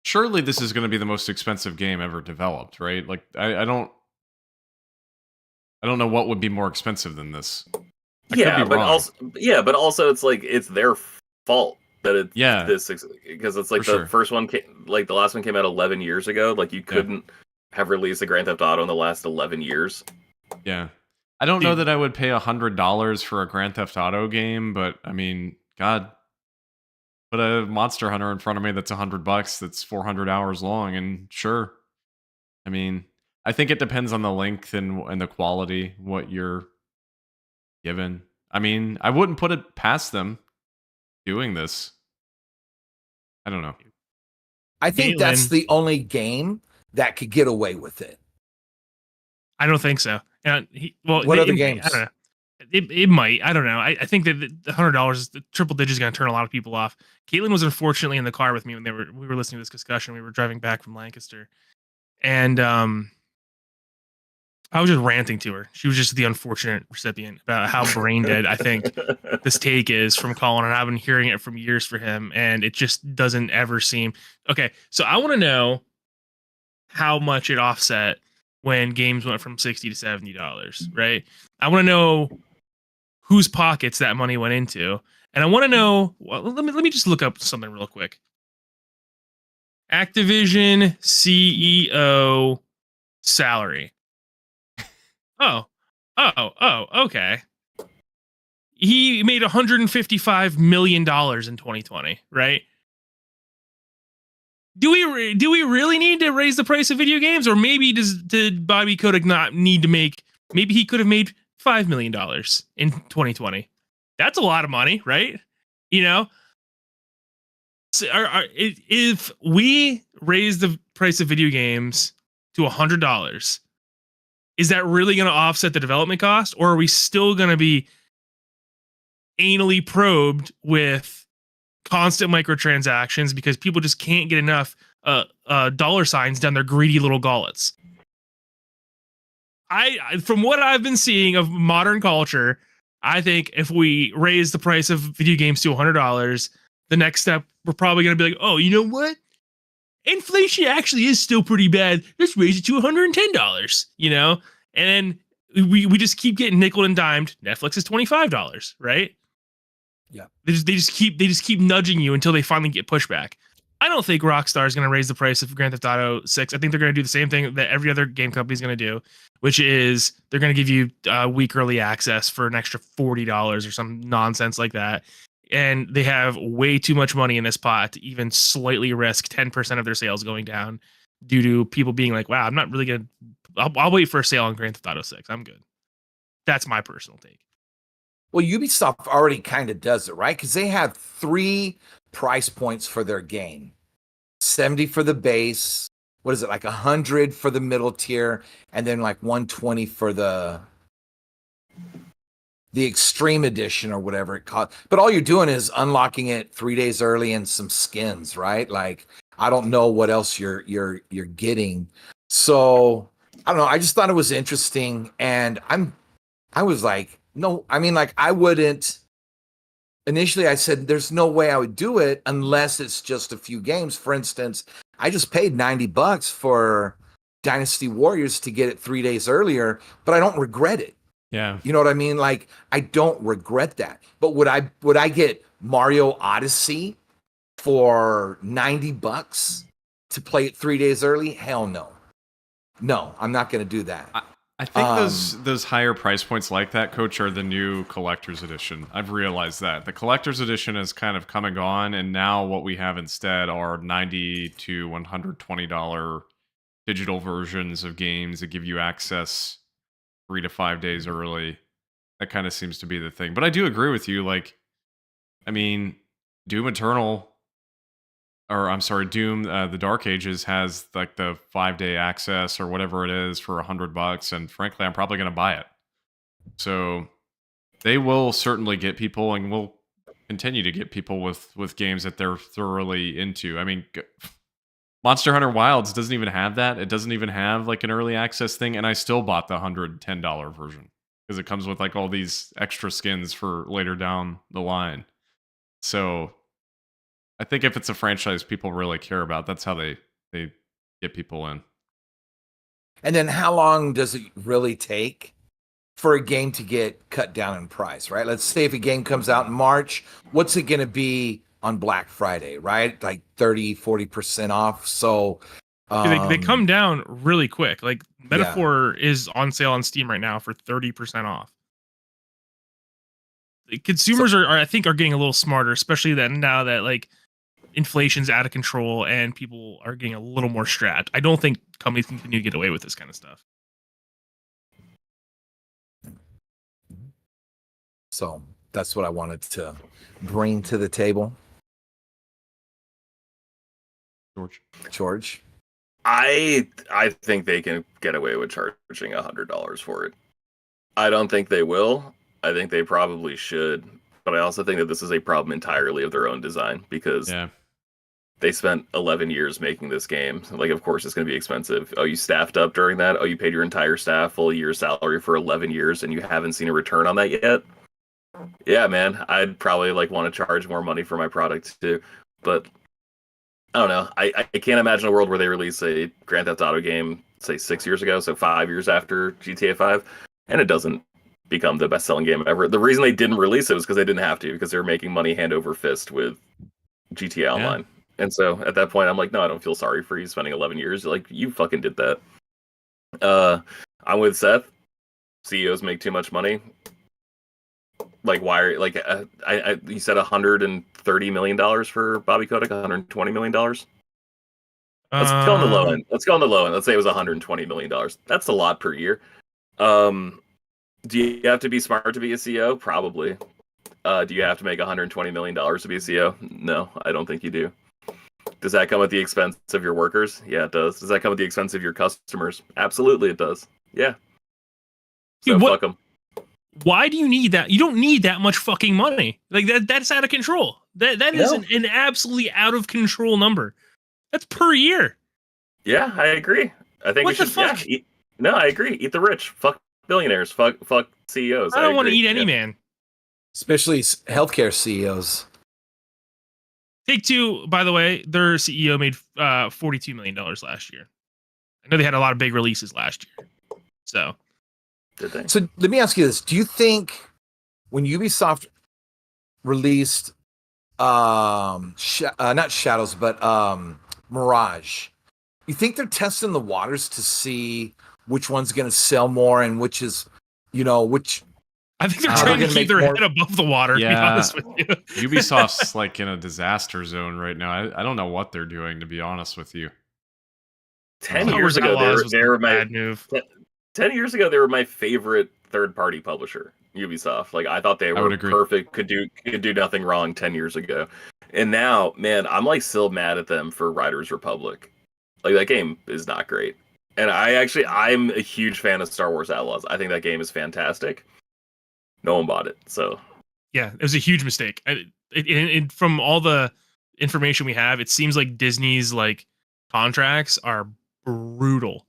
surely this is going to be the most expensive game ever developed, right? Like, I don't know what would be more expensive than this. But also it's like it's their fault that it's this, because it's like the first one like the last one came out 11 years ago. Like you couldn't have released a Grand Theft Auto in the last 11 years. Yeah. I don't know that I would pay $100 for a Grand Theft Auto game, but I mean, God, put a Monster Hunter in front of me that's $100 that's 400 hours long, and sure. I mean, I think it depends on the length and the quality, what you're given. I mean, I wouldn't put it past them doing this. I don't know. I think that's the only game that could get away with it. I don't think so. What other games? I don't know. It might. I don't know. I think that the $100, the triple digit, is going to turn a lot of people off. Caitlin was unfortunately in the car with me when we were listening to this discussion. We were driving back from Lancaster, and I was just ranting to her. She was just the unfortunate recipient about how brain dead I think this take is from Colin, and I've been hearing it from years for him, and it just doesn't ever seem okay. So I want to know how much it offset when games went from $60 to $70, right? I want to know whose pockets that money went into, and I want to know. Well, let me just look up something real quick. Activision CEO salary. Oh, okay. He made $155 million in 2020, right? Do we really need to raise the price of video games, or maybe did Bobby Kotick not need to make? Maybe he could have made $5 million in 2020. That's a lot of money, right? You know, so if we raise the price of video games to $100, is that really going to offset the development cost, or are we still going to be anally probed with constant microtransactions because people just can't get enough dollar signs down their greedy little gullets? From what I've been seeing of modern culture, I think if we raise the price of video games to $100, the next step, we're probably going to be like, oh, you know what? Inflation actually is still pretty bad. Let's raise it to $110, you know? And then we just keep getting nickel and dimed. Netflix is $25, right? Yeah. They just keep nudging you until they finally get pushback. I don't think Rockstar is going to raise the price of Grand Theft Auto 6. I think they're going to do the same thing that every other game company is going to do, which is they're going to give you a week early access for an extra $40 or some nonsense like that. And they have way too much money in this pot to even slightly risk 10% of their sales going down due to people being like, wow, I'm not really going to, I'll wait for a sale on Grand Theft Auto 6. I'm good. That's my personal take. Well, Ubisoft already kind of does it, right? Because they have 3 price points for their game. 70 for the base. What is it? Like 100 for the middle tier, and then like 120 for the extreme edition or whatever it costs. But all you're doing is unlocking it 3 days early and some skins, right? Like I don't know what else you're getting. So I don't know. I just thought it was interesting, and I was like, no, I mean, like I wouldn't. Initially, I said there's no way I would do it unless it's just a few games. For instance, I just paid $90 for Dynasty Warriors to get it 3 days earlier, but I don't regret it. Yeah. You know what I mean? Like I don't regret that. But would I get Mario Odyssey for $90 to play it 3 days early? Hell no. No, I'm not going to do that. I think those higher price points like that, Coach, are the new collector's edition. I've realized that. The collector's edition has kind of come and gone, and now what we have instead are $90 to $120 digital versions of games that give you access 3 to 5 days early. That kind of seems to be the thing. But I do agree with you. Like, I mean, Doom Eternal, or I'm sorry, Doom, the Dark Ages has like the 5-day access or whatever it is for $100, and frankly, I'm probably going to buy it. So they will certainly get people, and will continue to get people with games that they're thoroughly into. I mean, Monster Hunter Wilds doesn't even have that. It doesn't even have like an early access thing, and I still bought the $110 version because it comes with like all these extra skins for later down the line. So I think if it's a franchise people really care about, that's how they get people in. And then how long does it really take for a game to get cut down in price, right? Let's say if a game comes out in March, what's it going to be on Black Friday, right? Like 30, 40% off. So they come down really quick. Like Metaphor is on sale on Steam right now for 30% off. Consumers are I think are getting a little smarter, especially that now that like inflation's out of control and people are getting a little more strapped. I don't think companies can continue to get away with this kind of stuff. So that's what I wanted to bring to the table. George. I think they can get away with charging $100 for it. I don't think they will. I think they probably should. But I also think that this is a problem entirely of their own design, because they spent 11 years making this game. Like, of course, it's going to be expensive. Oh, you staffed up during that? Oh, you paid your entire staff full year's salary for 11 years and you haven't seen a return on that yet? Yeah, man. I'd probably like want to charge more money for my product too. But I don't know. I can't imagine a world where they release a Grand Theft Auto game, say 6 years ago, so 5 years after GTA 5, and it doesn't become the best-selling game ever. The reason they didn't release it was because they didn't have to, because they were making money hand over fist with GTA Online. And so at that point, I'm like, no, I don't feel sorry for you spending 11 years. Like, you fucking did that. I'm with Seth. CEOs make too much money. Like, why are, like, you said $130 million for Bobby Kotick, $120 million? Let's go on the low end. Let's go on the low end. Let's say it was $120 million. That's a lot per year. Do you have to be smart to be a CEO? Probably. Do you have to make $120 million to be a CEO? No, I don't think you do. Does that come at the expense of your workers? Yeah, it does. Does that come at the expense of your customers? Absolutely, it does. Yeah. So fuck them. Why do you need that? You don't need that much fucking money. Like that's out of control. That is an absolutely out of control number. That's per year. Yeah, I agree. I think what the fuck? Yeah, no, I agree. Eat the rich. Fuck billionaires. Fuck CEOs. I don't want to eat any man. Especially healthcare CEOs. Take-Two, by the way, their CEO made $42 million last year. I know they had a lot of big releases last year. So, so let me ask you this. Do you think when Ubisoft released not Shadows, but Mirage, you think they're testing the waters to see which one's going to sell more and which is, which... I think they're trying to keep their head above the water, to be honest with you. Ubisoft's like in a disaster zone right now. I don't know what they're doing, to be honest with you. 10 years ago, they were my bad move. 10 years ago, they were my favorite third-party publisher, Ubisoft. Like, I thought they were perfect, could do nothing wrong 10 years ago. And now, man, I'm like still mad at them for Riders Republic. Like, that game is not great. And I'm a huge fan of Star Wars Outlaws. I think that game is fantastic. No one bought it, so yeah, it was a huge mistake. From all the information we have, it seems like Disney's like contracts are brutal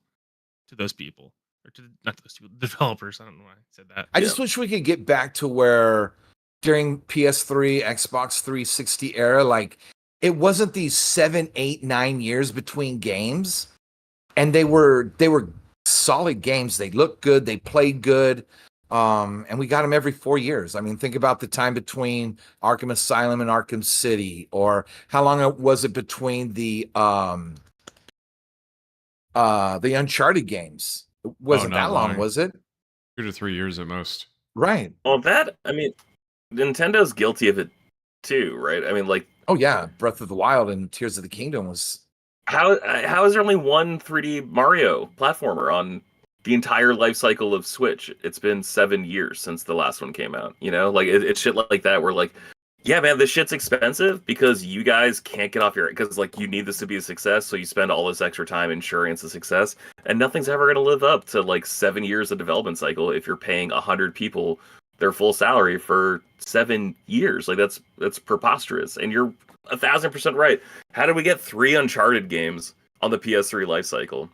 to those people, or not to those people, developers. I don't know why I said that. I just wish we could get back to where during PS3, Xbox 360 era, like it wasn't these 7, 8, 9 years between games, and they were solid games. They looked good, they played good. And we got them every 4 years. I mean, think about the time between Arkham Asylum and Arkham City, or how long was it between the Uncharted games? It wasn't that long, was it? 2 to 3 years at most. Right. Well, Nintendo's guilty of it too, right? I mean, like, oh yeah, Breath of the Wild and Tears of the Kingdom was. How is there only one 3D Mario platformer on the entire life cycle of Switch? It's been 7 years since the last one came out. Like it's shit like that. Where like, yeah, man, this shit's expensive because you guys can't get off your, because like you need this to be a success, so you spend all this extra time ensuring it's a success, and nothing's ever going to live up to like 7 years of development cycle if you're paying 100 people their full salary for 7 years. Like that's preposterous. And you're 1,000% right. How did we get 3 Uncharted games on the PS3 life cycle?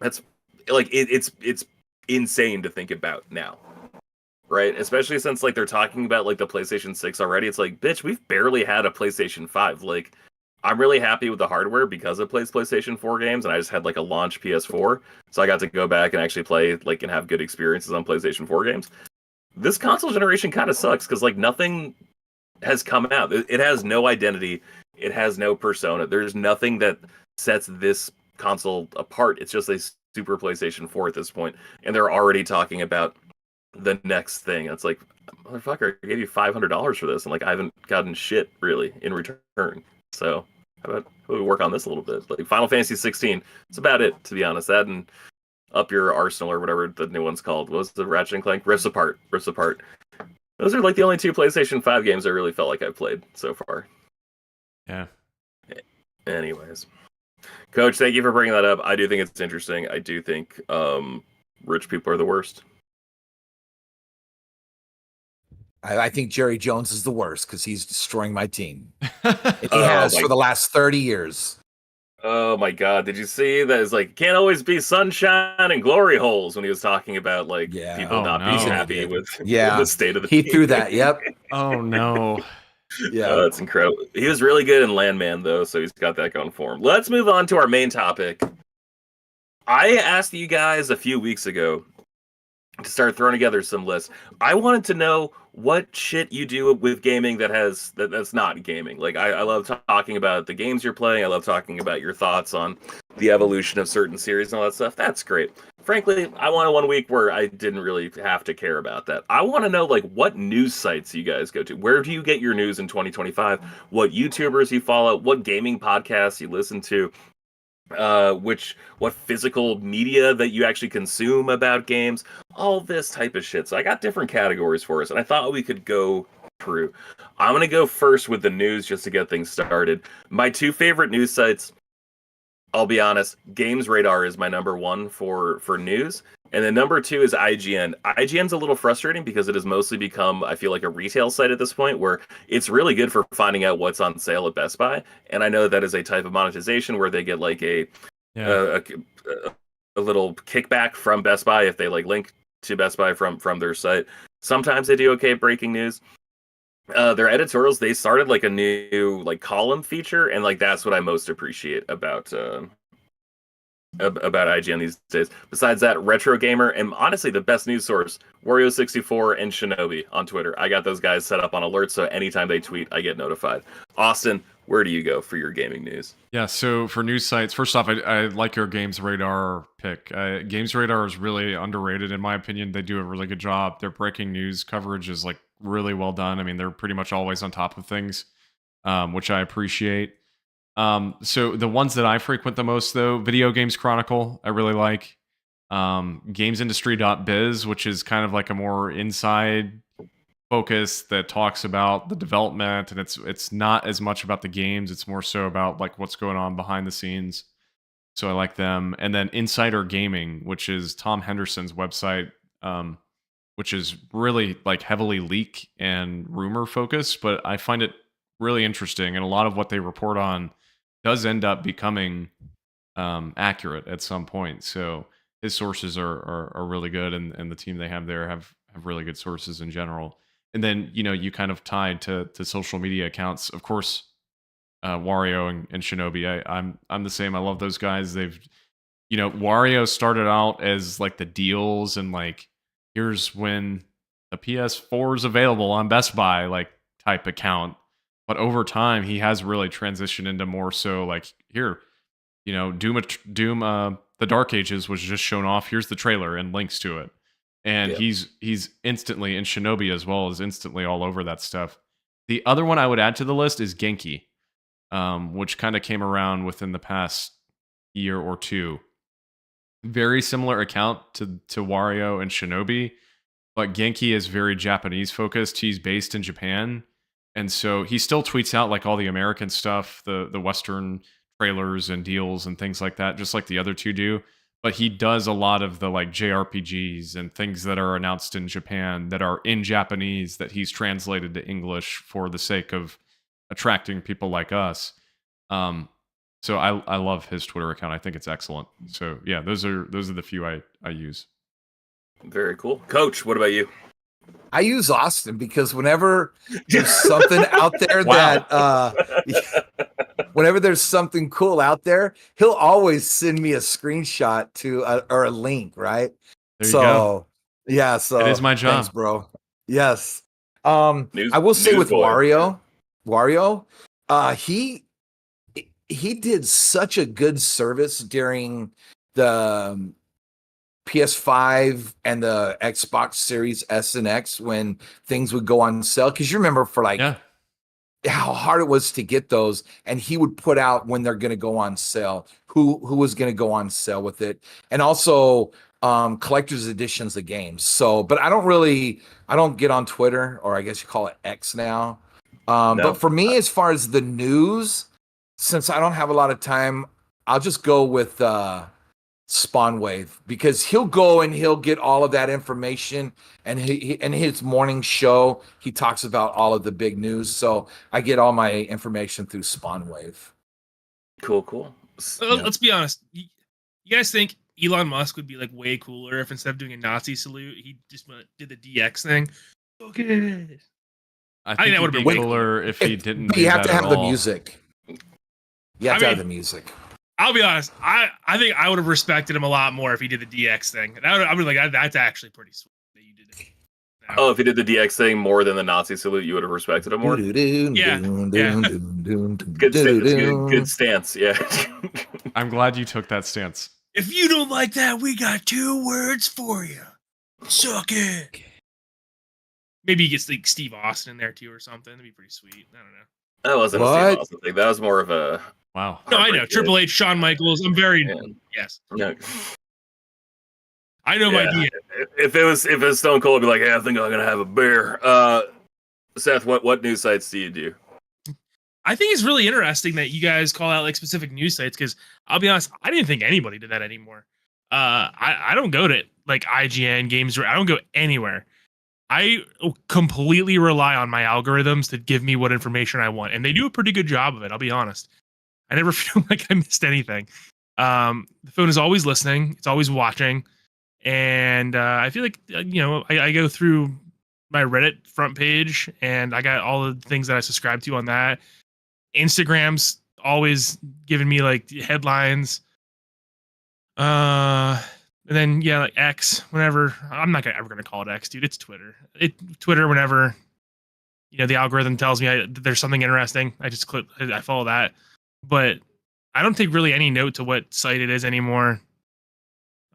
That's like it's insane to think about now, right? Especially since like they're talking about like the PlayStation 6 already. It's like, bitch, we've barely had a PlayStation 5. Like, I'm really happy with the hardware because it plays PlayStation 4 games, and I just had like a launch PS4, so I got to go back and actually play like and have good experiences on PlayStation 4 games. This console generation kind of sucks because like nothing has come out. It has no identity. It has no persona. There's nothing that sets this console apart. It's just a super PlayStation 4 at this point, and they're already talking about the next thing. It's like, motherfucker, I gave you $500 for this, and like I haven't gotten shit really in return. So how about we work on this a little bit? Like Final Fantasy 16, it's about it, to be honest. That and Up Your Arsenal or whatever the new one's called. What was the Ratchet and Clank? Rifts Apart. Those are like the only 2 PlayStation 5 games I really felt like I've played so far. Yeah. Anyways, Coach, thank you for bringing that up. I do think it's interesting. I do think rich people are the worst. I think Jerry Jones is the worst because he's destroying my team. And he has for the last 30 years. Oh my God! Did you see that? It's like can't always be sunshine and glory holes when he was talking about like people not being happy with the state of the team. He threw that. Yep. Oh no. Yeah, that's incredible. He was really good in Landman though, so he's got that going for him. Let's move on to our main topic. I asked you guys a few weeks ago to start throwing together some lists. I wanted to know what shit you do with gaming that's not gaming. Like I love talking about the games you're playing. I love talking about your thoughts on the evolution of certain series and all that stuff. That's great. Frankly, I wanted one week where I didn't really have to care about that. I want to know like what news sites you guys go to. Where do you get your news in 2025? What YouTubers you follow? What gaming podcasts you listen to? what physical media that you actually consume about games, all this type of shit. So I got different categories for us, and I thought we could go through. I'm gonna go first with the news just to get things started. My two favorite news sites, I'll be honest, Games Radar is my number one for news. And then number two is IGN. IGN's a little frustrating because it has mostly become, I feel like, a retail site at this point where it's really good for finding out what's on sale at Best Buy. And I know that is a type of monetization where they get like a little kickback from Best Buy if they like link to Best Buy from their site. Sometimes they do okay at breaking news. Their editorials, they started like a new like column feature, and like that's what I most appreciate about IGN these days. Besides that, Retro Gamer, and honestly the best news source, Wario64 and Shinobi on Twitter. I got those guys set up on alerts, so anytime they tweet, I get notified. Austin, where do you go for your gaming news? Yeah, so for news sites, first off, I like your Games Radar pick. Games Radar is really underrated in my opinion. They do a really good job. Their breaking news coverage is like really well done. I mean, they're pretty much always on top of things, which I appreciate. So the ones that I frequent the most, though, Video Games Chronicle, I really like. GamesIndustry.biz, which is kind of like a more inside focus that talks about the development, and it's not as much about the games. It's more so about like what's going on behind the scenes. So I like them. And then Insider Gaming, which is Tom Henderson's website, which is really like heavily leak and rumor focused, but I find it really interesting, and a lot of what they report on does end up becoming accurate at some point. So his sources are really good, and the team they have there have really good sources in general. And then you kind of tied to social media accounts, of course. Wario and Shinobi, I'm the same. I love those guys. They've Wario started out as like the deals and like here's when the PS4 is available on Best Buy like type account. But over time, he has really transitioned into more so like here, Doom, the Dark Ages was just shown off. Here's the trailer and links to it, and he's instantly, and Shinobi as well is instantly all over that stuff. The other one I would add to the list is Genki, which kind of came around within the past year or two. Very similar account to Wario and Shinobi, but Genki is very Japanese focused. He's based in Japan. And so he still tweets out like all the American stuff, the Western trailers and deals and things like that, just like the other two do. But he does a lot of the like JRPGs and things that are announced in Japan that are in Japanese that he's translated to English for the sake of attracting people like us. So I love his Twitter account. I think it's excellent. So yeah, those are the few I use. Very cool. Coach, what about you? I use Austin because whenever there's something out there that whenever there's something cool out there, he'll always send me a screenshot or a link, right? There you go. Yeah, so it is my job. Thanks, bro. Yes. I will say with Wario, he did such a good service during the PS5 and the Xbox Series S and X when things would go on sale. Because you remember for like how hard it was to get those, and he would put out when they're going to go on sale, who was going to go on sale with it, and also collector's editions of games. So, but I don't get on Twitter, or I guess you call it X now. No. But for me, as far as the news, since I don't have a lot of time, I'll just go with Spawnwave, because he'll go and he'll get all of that information, and he in his morning show he talks about all of the big news. So I get all my information through Spawnwave. Cool. Let's be honest. You guys think Elon Musk would be like way cooler if instead of doing a Nazi salute, he just did the DX thing? Okay. I think that would have been cooler if he didn't. But you have to have the music. You have to have the music. I'll be honest. I think I would have respected him a lot more if he did the DX thing. I would like that's actually pretty sweet that you did it. Oh, if he did the DX thing more than the Nazi salute, you would have respected him more. Yeah. Good stance. Yeah. I'm glad you took that stance. If you don't like that, we got 2 words for you. Suck it. Maybe he gets like Steve Austin in there too or something. That'd be pretty sweet. I don't know. That wasn't a Steve Austin thing. That was more of a wow. No, I know Triple H, Shawn Michaels. I'm very yes. No. I know my idea. If it was Stone Cold, I'd be like, hey, I think I'm gonna have a beer. Seth, what news sites do you do? I think it's really interesting that you guys call out like specific news sites because I'll be honest, I didn't think anybody did that anymore. I don't go to like IGN, Games. I don't go anywhere. I completely rely on my algorithms to give me what information I want, and they do a pretty good job of it. I'll be honest. I never feel like I missed anything. The phone is always listening. It's always watching. And I feel like, I go through my Reddit front page and I got all the things that I subscribe to on that. Instagram's always giving me like headlines. And then, like X, whenever. I'm not ever going to call it X, dude. It's Twitter. Twitter, whenever, the algorithm tells me there's something interesting, I just click, I follow that. But I don't take really any note to what site it is anymore.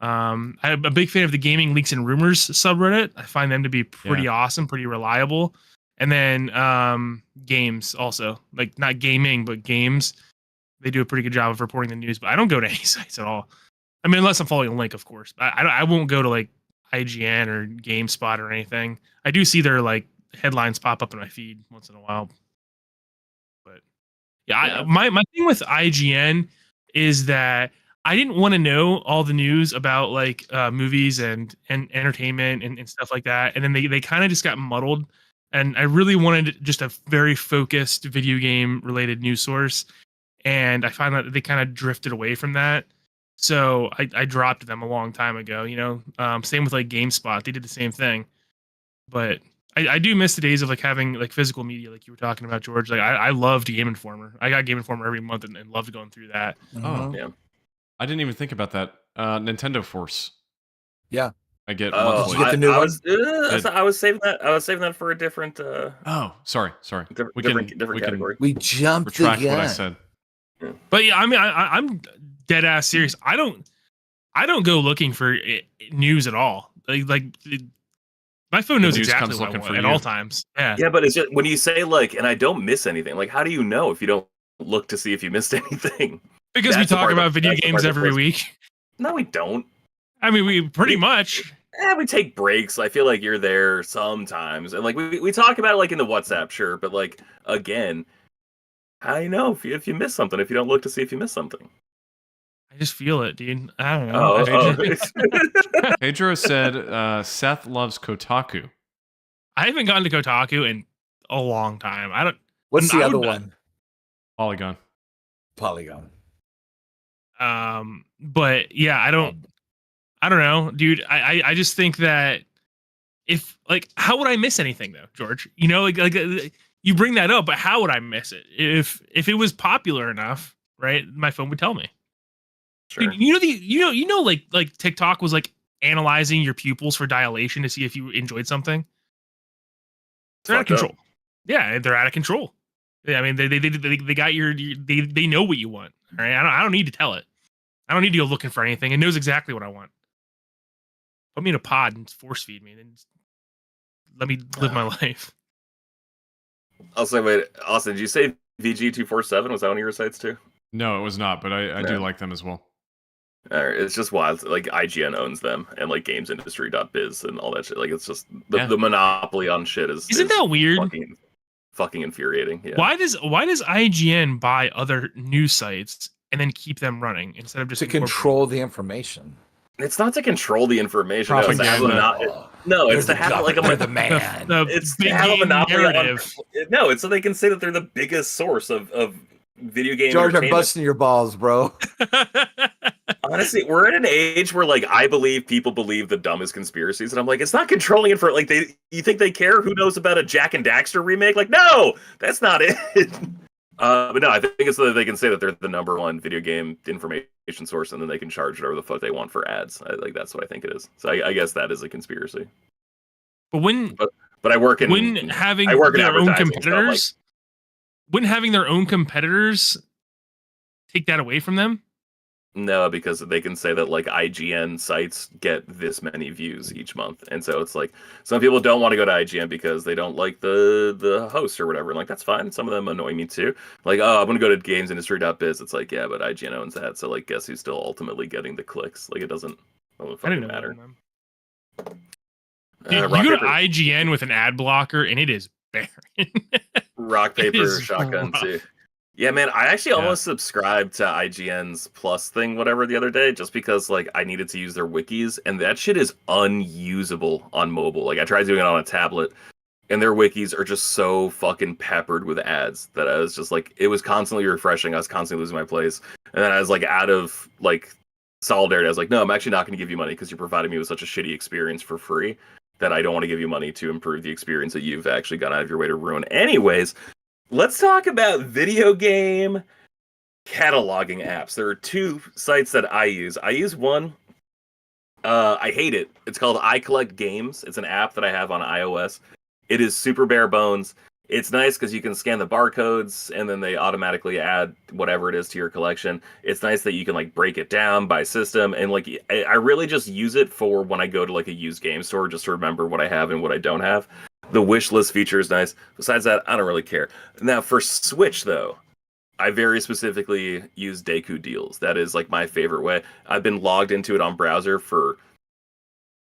I'm a big fan of the Gaming Leaks and Rumors subreddit. I find them to be pretty awesome, pretty reliable. And then games also, like not gaming, but games. They do a pretty good job of reporting the news, but I don't go to any sites at all. I mean, unless I'm following a link, of course. I won't go to like IGN or GameSpot or anything. I do see their like headlines pop up in my feed once in a while. But my thing with IGN is that I didn't want to know all the news about like movies and entertainment and stuff like that. And then they kind of just got muddled. And I really wanted just a very focused video game related news source. And I find that they kind of drifted away from that. So I dropped them a long time ago, same with like GameSpot. They did the same thing. But I do miss the days of like having like physical media, like you were talking about, George. Like I loved Game Informer. I got Game Informer every month and loved going through that. Oh, yeah. I didn't even think about that. Nintendo Force. Yeah. I get monthly. Did you get the new one? I was saving that. I was saving that for a different. Sorry. Different category. We jumped retract again. what I said. Yeah. But yeah, I mean, I'm dead ass serious. I don't go looking for news at all. Like my phone knows exactly what I want at all times. Yeah. Yeah, but it's just when you say like, and I don't miss anything. Like, how do you know if you don't look to see if you missed anything? Because we talk about video games every week. No, we don't. I mean, we pretty much. Yeah, we take breaks. I feel like you're there sometimes, and like we talk about it like in the WhatsApp, sure. But like again, how do you know if you miss something if you don't look to see if you miss something? I just feel it, dude. I don't know. Pedro said Seth loves Kotaku. I haven't gone to Kotaku in a long time. I don't. What's the other one? Polygon. But yeah, I don't know, dude. I just think that if like, how would I miss anything though, George? Like you bring that up, but how would I miss it if it was popular enough, right? My phone would tell me. Sure. Dude, like TikTok was like analyzing your pupils for dilation to see if you enjoyed something. They're out of control. Yeah, they're out of control. Yeah, I mean they got they know what you want. All right, I don't need to tell it. I don't need to go looking for anything. It knows exactly what I want. Put me in a pod and force feed me, and then let me live my life. I'll say, wait, Austin, did you say VG247? Was that one of your sites too? No, it was not, but I do like them as well. It's just wild. Like IGN owns them, and like GamesIndustry.biz and all that shit. Like it's just the monopoly on shit is. Isn't that weird? Fucking infuriating. Yeah. Why does IGN buy other news sites and then keep them running instead of just to control the information? It's not to control the information. It's to have like the man. It's to have a monopoly narrative. No, it's so they can say that they're the biggest source of video game. George, I'm busting your balls, bro. Honestly, we're at an age where like I believe people believe the dumbest conspiracies, and I'm like, it's not controlling it for like you think they care who knows about a Jack and Daxter remake? Like, no, that's not it. But no, I think it's so that they can say that they're the number one video game information source, and then they can charge whatever the fuck they want for ads. Like that's what I think it is. So I guess that is a conspiracy. But but I work in wouldn't having their own competitors, wouldn't having their own competitors take that away from them? No, because they can say that like IGN sites get this many views each month, and so it's like some people don't want to go to IGN because they don't like the host or whatever. And like that's fine. Some of them annoy me too. Like, oh, I'm gonna go to gamesindustry.biz. It's like, yeah, but IGN owns that, so like, guess who's still ultimately getting the clicks? Like, it doesn't fucking matter. Dude, you go to IGN with an ad blocker, and it is barren. Rock, paper, shotgun too. Yeah, man, I actually almost subscribed to IGN's Plus thing, whatever, the other day, just because like I needed to use their wikis, and that shit is unusable on mobile. Like I tried doing it on a tablet, and their wikis are just so fucking peppered with ads that I was just like, it was constantly refreshing. I was constantly losing my place, and then I was like, out of like solidarity, I was like, no, I'm actually not going to give you money because you're providing me with such a shitty experience for free that I don't want to give you money to improve the experience that you've actually gone out of your way to ruin. Anyways. Let's talk about video game cataloging apps. There are two sites that I use. I use one. I hate it. It's called iCollect Games. It's an app that I have on iOS. It is super bare bones. It's nice because you can scan the barcodes and then they automatically add whatever it is to your collection. It's nice that you can like break it down by system, and like I really just use it for when I go to like a used game store just to remember what I have and what I don't have. The wish list feature is nice. Besides that, I don't really care. Now, for Switch, though, I very specifically use Deku Deals. That is like my favorite way. I've been logged into it on browser for,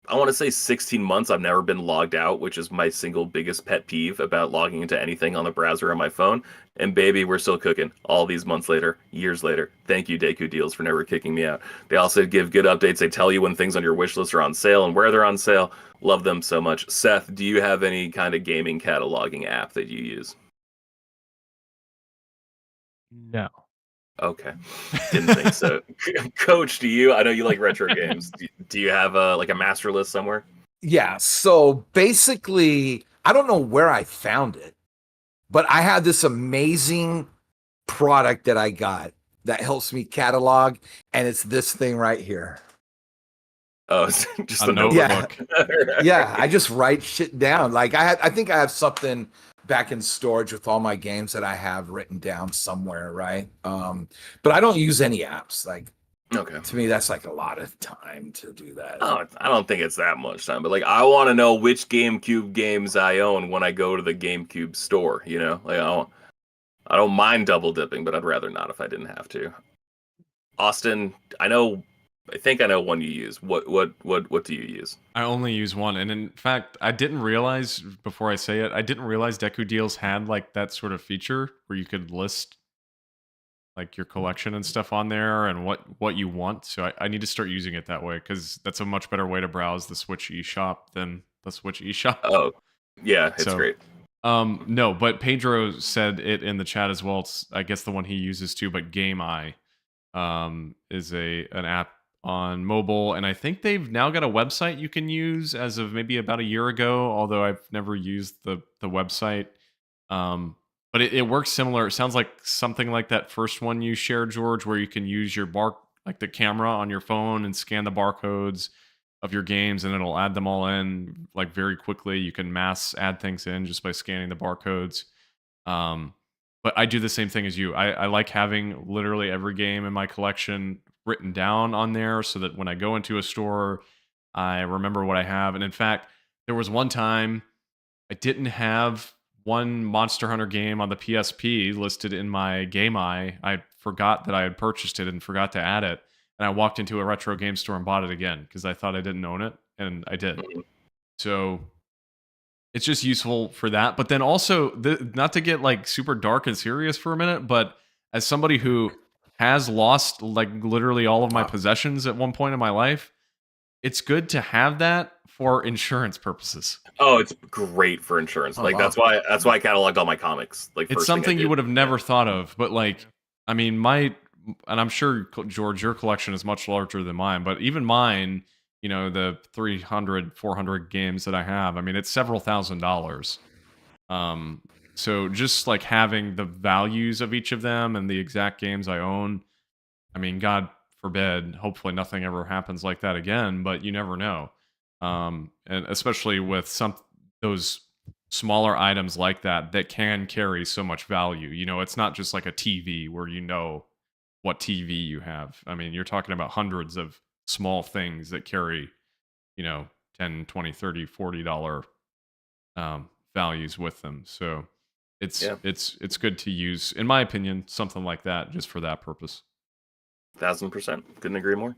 I want to say 16 months. I've never been logged out, which is my single biggest pet peeve about logging into anything on the browser on my phone. And baby, we're still cooking all these months later, years later. Thank you, Deku Deals, for never kicking me out. They also give good updates. They tell you when things on your wish list are on sale and where they're on sale. Love them so much. Seth, do you have any kind of gaming cataloging app that you use? No. Okay. Didn't think so. Coach, do you? I know you like retro games. Do you have like a master list somewhere? Yeah. So basically, I don't know where I found it, but I had this amazing product that I got that helps me catalog, and it's this thing right here. Oh, it's just a notebook. Yeah, I just write shit down. Like I think I have something back in storage with all my games that I have written down somewhere, right? But I don't use any apps. Like, okay, to me, that's like a lot of time to do that. Oh, I don't think it's that much time, but like I want to know which GameCube games I own when I go to the GameCube store. You know, like I don't mind double dipping, but I'd rather not if I didn't have to. Austin, I think I know one you use. What do you use? I only use one, and in fact, I didn't realize before I say it. I didn't realize Deku Deals had like that sort of feature where you could list like your collection and stuff on there and what you want. So I need to start using it that way because that's a much better way to browse the Switch eShop than the Switch eShop. Oh, yeah, it's great. No, but Pedro said it in the chat as well. It's, I guess, the one he uses too. But GameEye is an app on mobile, and I think they've now got a website you can use as of maybe about a year ago, although I've never used the website. But it works similar. It sounds like something like that first one you shared, George, where you can use your like the camera on your phone and scan the barcodes of your games, and it'll add them all in like very quickly. You can mass add things in just by scanning the barcodes. But I do the same thing as you. I like having literally every game in my collection written down on there so that when I go into a store, I remember what I have. And in fact, there was one time I didn't have one Monster Hunter game on the PSP listed in my GameEye. I forgot that I had purchased it and forgot to add it. And I walked into a retro game store and bought it again because I thought I didn't own it, and I did. So it's just useful for that. But then also, not to get like super dark and serious for a minute, but as somebody who has lost like literally all of my possessions at one point in my life, it's good to have that for insurance purposes. Oh, it's great for insurance. That's why I cataloged all my comics. Like it's something you would have never thought of, but like, I mean, and I'm sure, George, your collection is much larger than mine, but even mine, you know, the 300, 400 games that I have, I mean, it's several $1,000s. So just like having the values of each of them and the exact games I own, I mean, God forbid, hopefully nothing ever happens like that again, but you never know. And especially with those smaller items like that can carry so much value. You know, it's not just like a TV where you know what TV you have. I mean, you're talking about hundreds of small things that carry, you know, 10, 20, 30, $40 values with them. So it's good to use, in my opinion, something like that just for that purpose. 1000%. Couldn't agree more.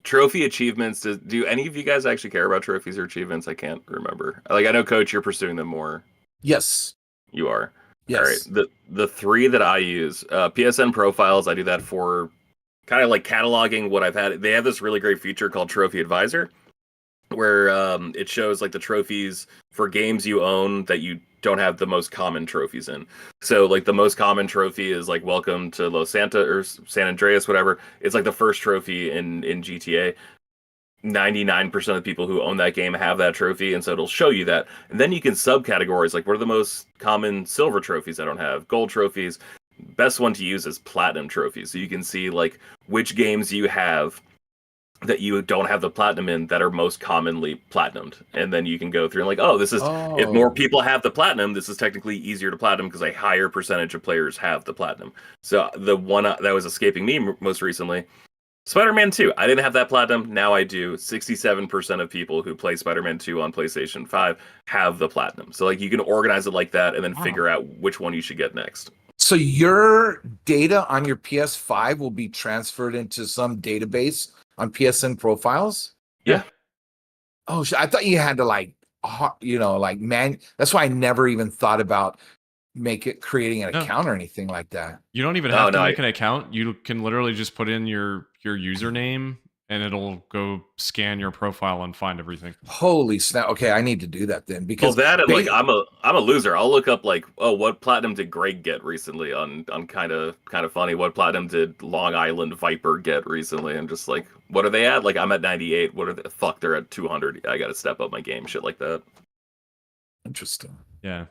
Trophy achievements. Do any of you guys actually care about trophies or achievements? I can't remember. Like, I know, Coach, you're pursuing them more. Yes. You are. Yes. All right. The three that I use, PSN profiles, I do that for kind of like cataloging what I've had. They have this really great feature called Trophy Advisor, where it shows like the trophies for games you own that you don't have the most common trophies in. So like the most common trophy is like Welcome to Los Santa or San Andreas, whatever. It's like the first trophy in GTA. 99% of the people who own that game have that trophy, and so it'll show you that. And then you can subcategories, like what are the most common silver trophies I don't have, gold trophies. Best one to use is platinum trophies. So you can see like which games you have that you don't have the platinum in that are most commonly platinumed. And then you can go through and like, oh, this is, if more people have the platinum, this is technically easier to platinum because a higher percentage of players have the platinum. So the one that was escaping me most recently, Spider-Man 2. I didn't have that platinum. Now I do. 67% of people who play Spider-Man 2 on PlayStation 5 have the platinum. So like you can organize it like that and then figure out which one you should get next. So your data on your PS5 will be transferred into some database on PSN profiles? Yeah. Oh, I thought you had to like, that's why I never even thought about creating an account or anything like that. You don't even have to make an account. You can literally just put in your username and it'll go scan your profile and find everything. Holy snap. Okay, I need to do that then, because like I'm a loser. I'll look up like, oh, what platinum did Greg get recently on kind of funny. What platinum did Long Island Viper get recently? And just like, what are they at? Like I'm at 98. What are they? Fuck, they're at 200. I got to step up my game. Shit like that. Interesting. Yeah.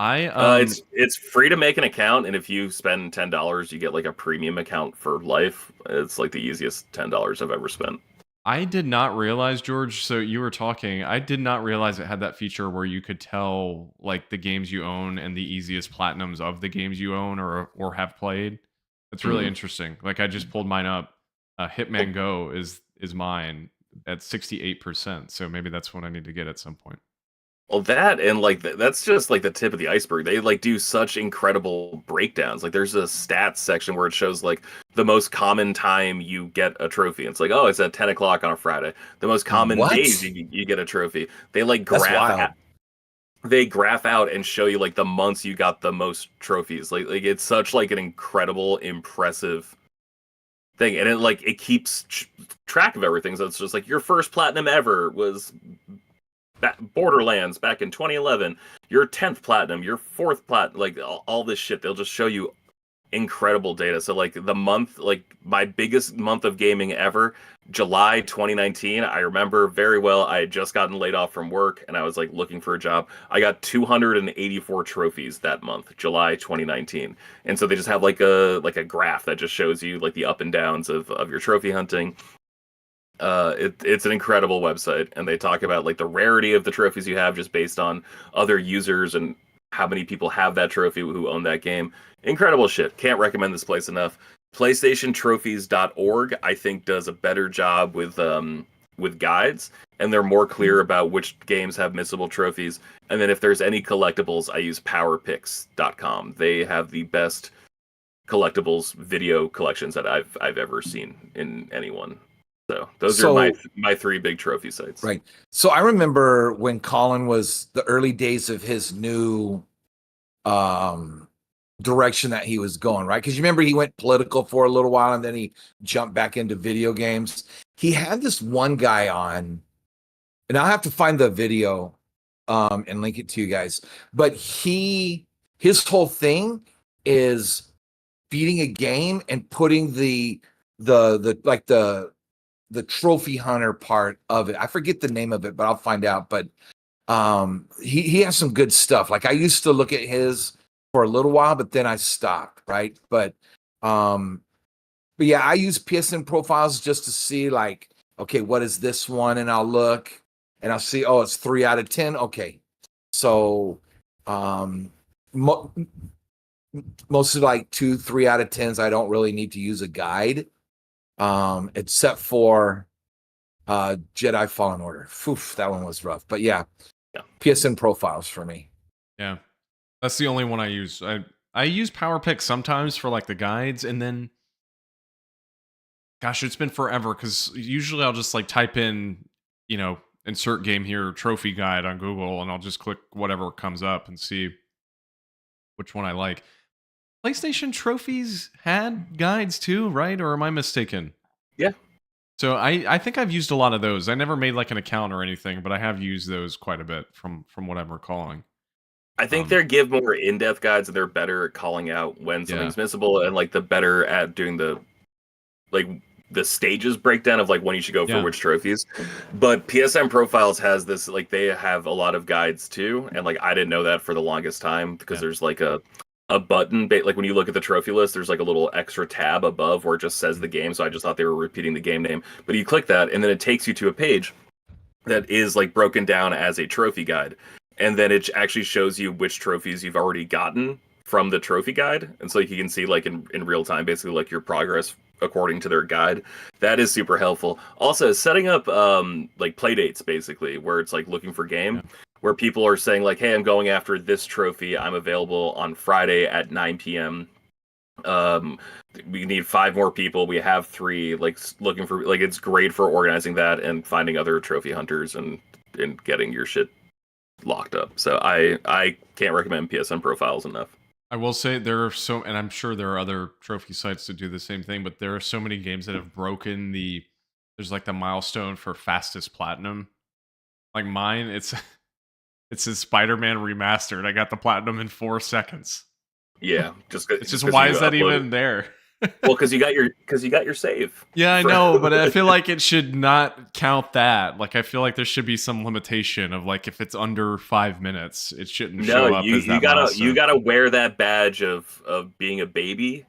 It's free to make an account, and if you spend $10, you get like a premium account for life. It's like the easiest $10 I've ever spent. I did not realize, George, so you were talking, I did not realize it had that feature where you could tell like the games you own and the easiest platinums of the games you own or have played. That's really interesting. Like I just pulled mine up. Hitman Go is mine at 68%, so maybe that's what I need to get at some point. Well, that and like that's just like the tip of the iceberg. They like do such incredible breakdowns. Like there's a stats section where it shows like the most common time you get a trophy. It's like, oh, it's at 10 o'clock on a Friday. The most common days you get a trophy. They like graph out and show you like the months you got the most trophies. Like it's such like an incredible, impressive thing, and it keeps track of everything. So it's just like your first platinum ever was Borderlands back in 2011, your 10th platinum, your 4th platinum, like all this shit. They'll just show you incredible data. So like the month, like my biggest month of gaming ever, July 2019, I remember very well. I had just gotten laid off from work and I was like looking for a job. I got 284 trophies that month, July 2019. And so they just have like a graph that just shows you like the up and downs of your trophy hunting. It's an incredible website, and they talk about like the rarity of the trophies you have just based on other users and how many people have that trophy who own that game. Incredible shit. Can't recommend this place enough. PlayStationTrophies.org, I think, does a better job with guides, and they're more clear about which games have missable trophies. And then if there's any collectibles, I use PowerPicks.com. They have the best collectibles video collections that I've ever seen in anyone. So those are my three big trophy sites. Right. So I remember when Colin was the early days of his new direction that he was going, right? Because you remember he went political for a little while and then he jumped back into video games. He had this one guy on, and I'll have to find the video and link it to you guys. But his whole thing is beating a game and putting the trophy hunter part of it. I forget the name of it, but I'll find out. But he has some good stuff. Like I used to look at his for a little while, but then I stopped, right? But yeah, I use PSN profiles just to see like, okay, what is this one? And I'll look and I'll see, oh, it's 3 out of 10. Okay. So most of like 2-3 out of 10s, I don't really need to use a guide, except for Jedi Fallen Order. Oof, that one was rough. But yeah, PSN profiles for me. Yeah, that's the only one I use. I use PowerPick sometimes for like the guides, and then, gosh, it's been forever because usually I'll just like type in, insert game here, trophy guide on Google, and I'll just click whatever comes up and see which one I like. PlayStation trophies had guides too, right? Or am I mistaken? Yeah. So I think I've used a lot of those. I never made like an account or anything, but I have used those quite a bit from what I'm recalling. I think they give more in-depth guides, and they're better at calling out when something's missable, and like the better at doing the stages breakdown of like when you should go for which trophies. But PSN Profiles has this, like, they have a lot of guides too, and like I didn't know that for the longest time because there's like a button, like when you look at the trophy list, there's like a little extra tab above where it just says the game, so I just thought they were repeating the game name. But you click that, and then it takes you to a page that is like broken down as a trophy guide. And then it actually shows you which trophies you've already gotten from the trophy guide. And so you can see like in real time, basically like your progress according to their guide. That is super helpful. Also, setting up like play dates, basically, where it's like looking for game, where people are saying like, hey, I'm going after this trophy. I'm available on Friday at 9 p.m. We need 5 more people. We have 3, like looking for, like, it's great for organizing that and finding other trophy hunters and getting your shit locked up. So I can't recommend PSN Profiles enough. I will say there are and I'm sure there are other trophy sites that do the same thing, but there are so many games that have broken there's like the milestone for fastest platinum. Like mine, it's a Spider-Man remastered. I got the platinum in 4 seconds. Yeah, it's just why is that even there? Well, because you got your save. Yeah, I know, but I feel like it should not count that. Like, I feel like there should be some limitation of like if it's under 5 minutes, it shouldn't show up as that milestone. You gotta wear that badge of being a baby,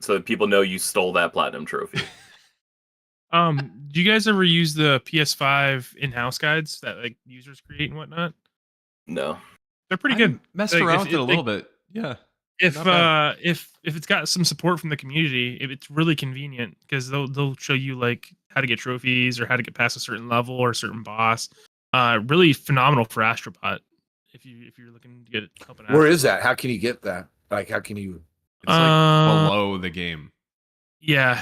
so that people know you stole that platinum trophy. Do you guys ever use the PS5 in-house guides that like users create and whatnot? No, they're pretty good. Messed around with it a little bit, yeah. If it's got some support from the community, it's really convenient because they'll show you like how to get trophies or how to get past a certain level or a certain boss. Really phenomenal for Astrobot if you're looking to get help. Where is that? How can you get that? Like, how can you? It's like below the game. Yeah,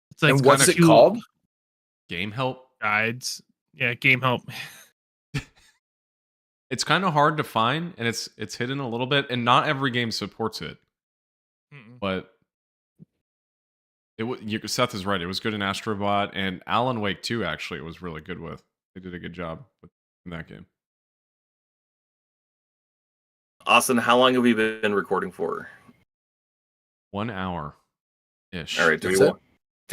it's like, and what's it called? Game help guides. Yeah, game help. It's kind of hard to find, and it's hidden a little bit, and not every game supports it. But Seth is right. It was good in Astrobot, and Alan Wake 2, actually, it was really good with. They did a good job in that game. Austin, how long have we been recording for? 1 hour-ish. All right, do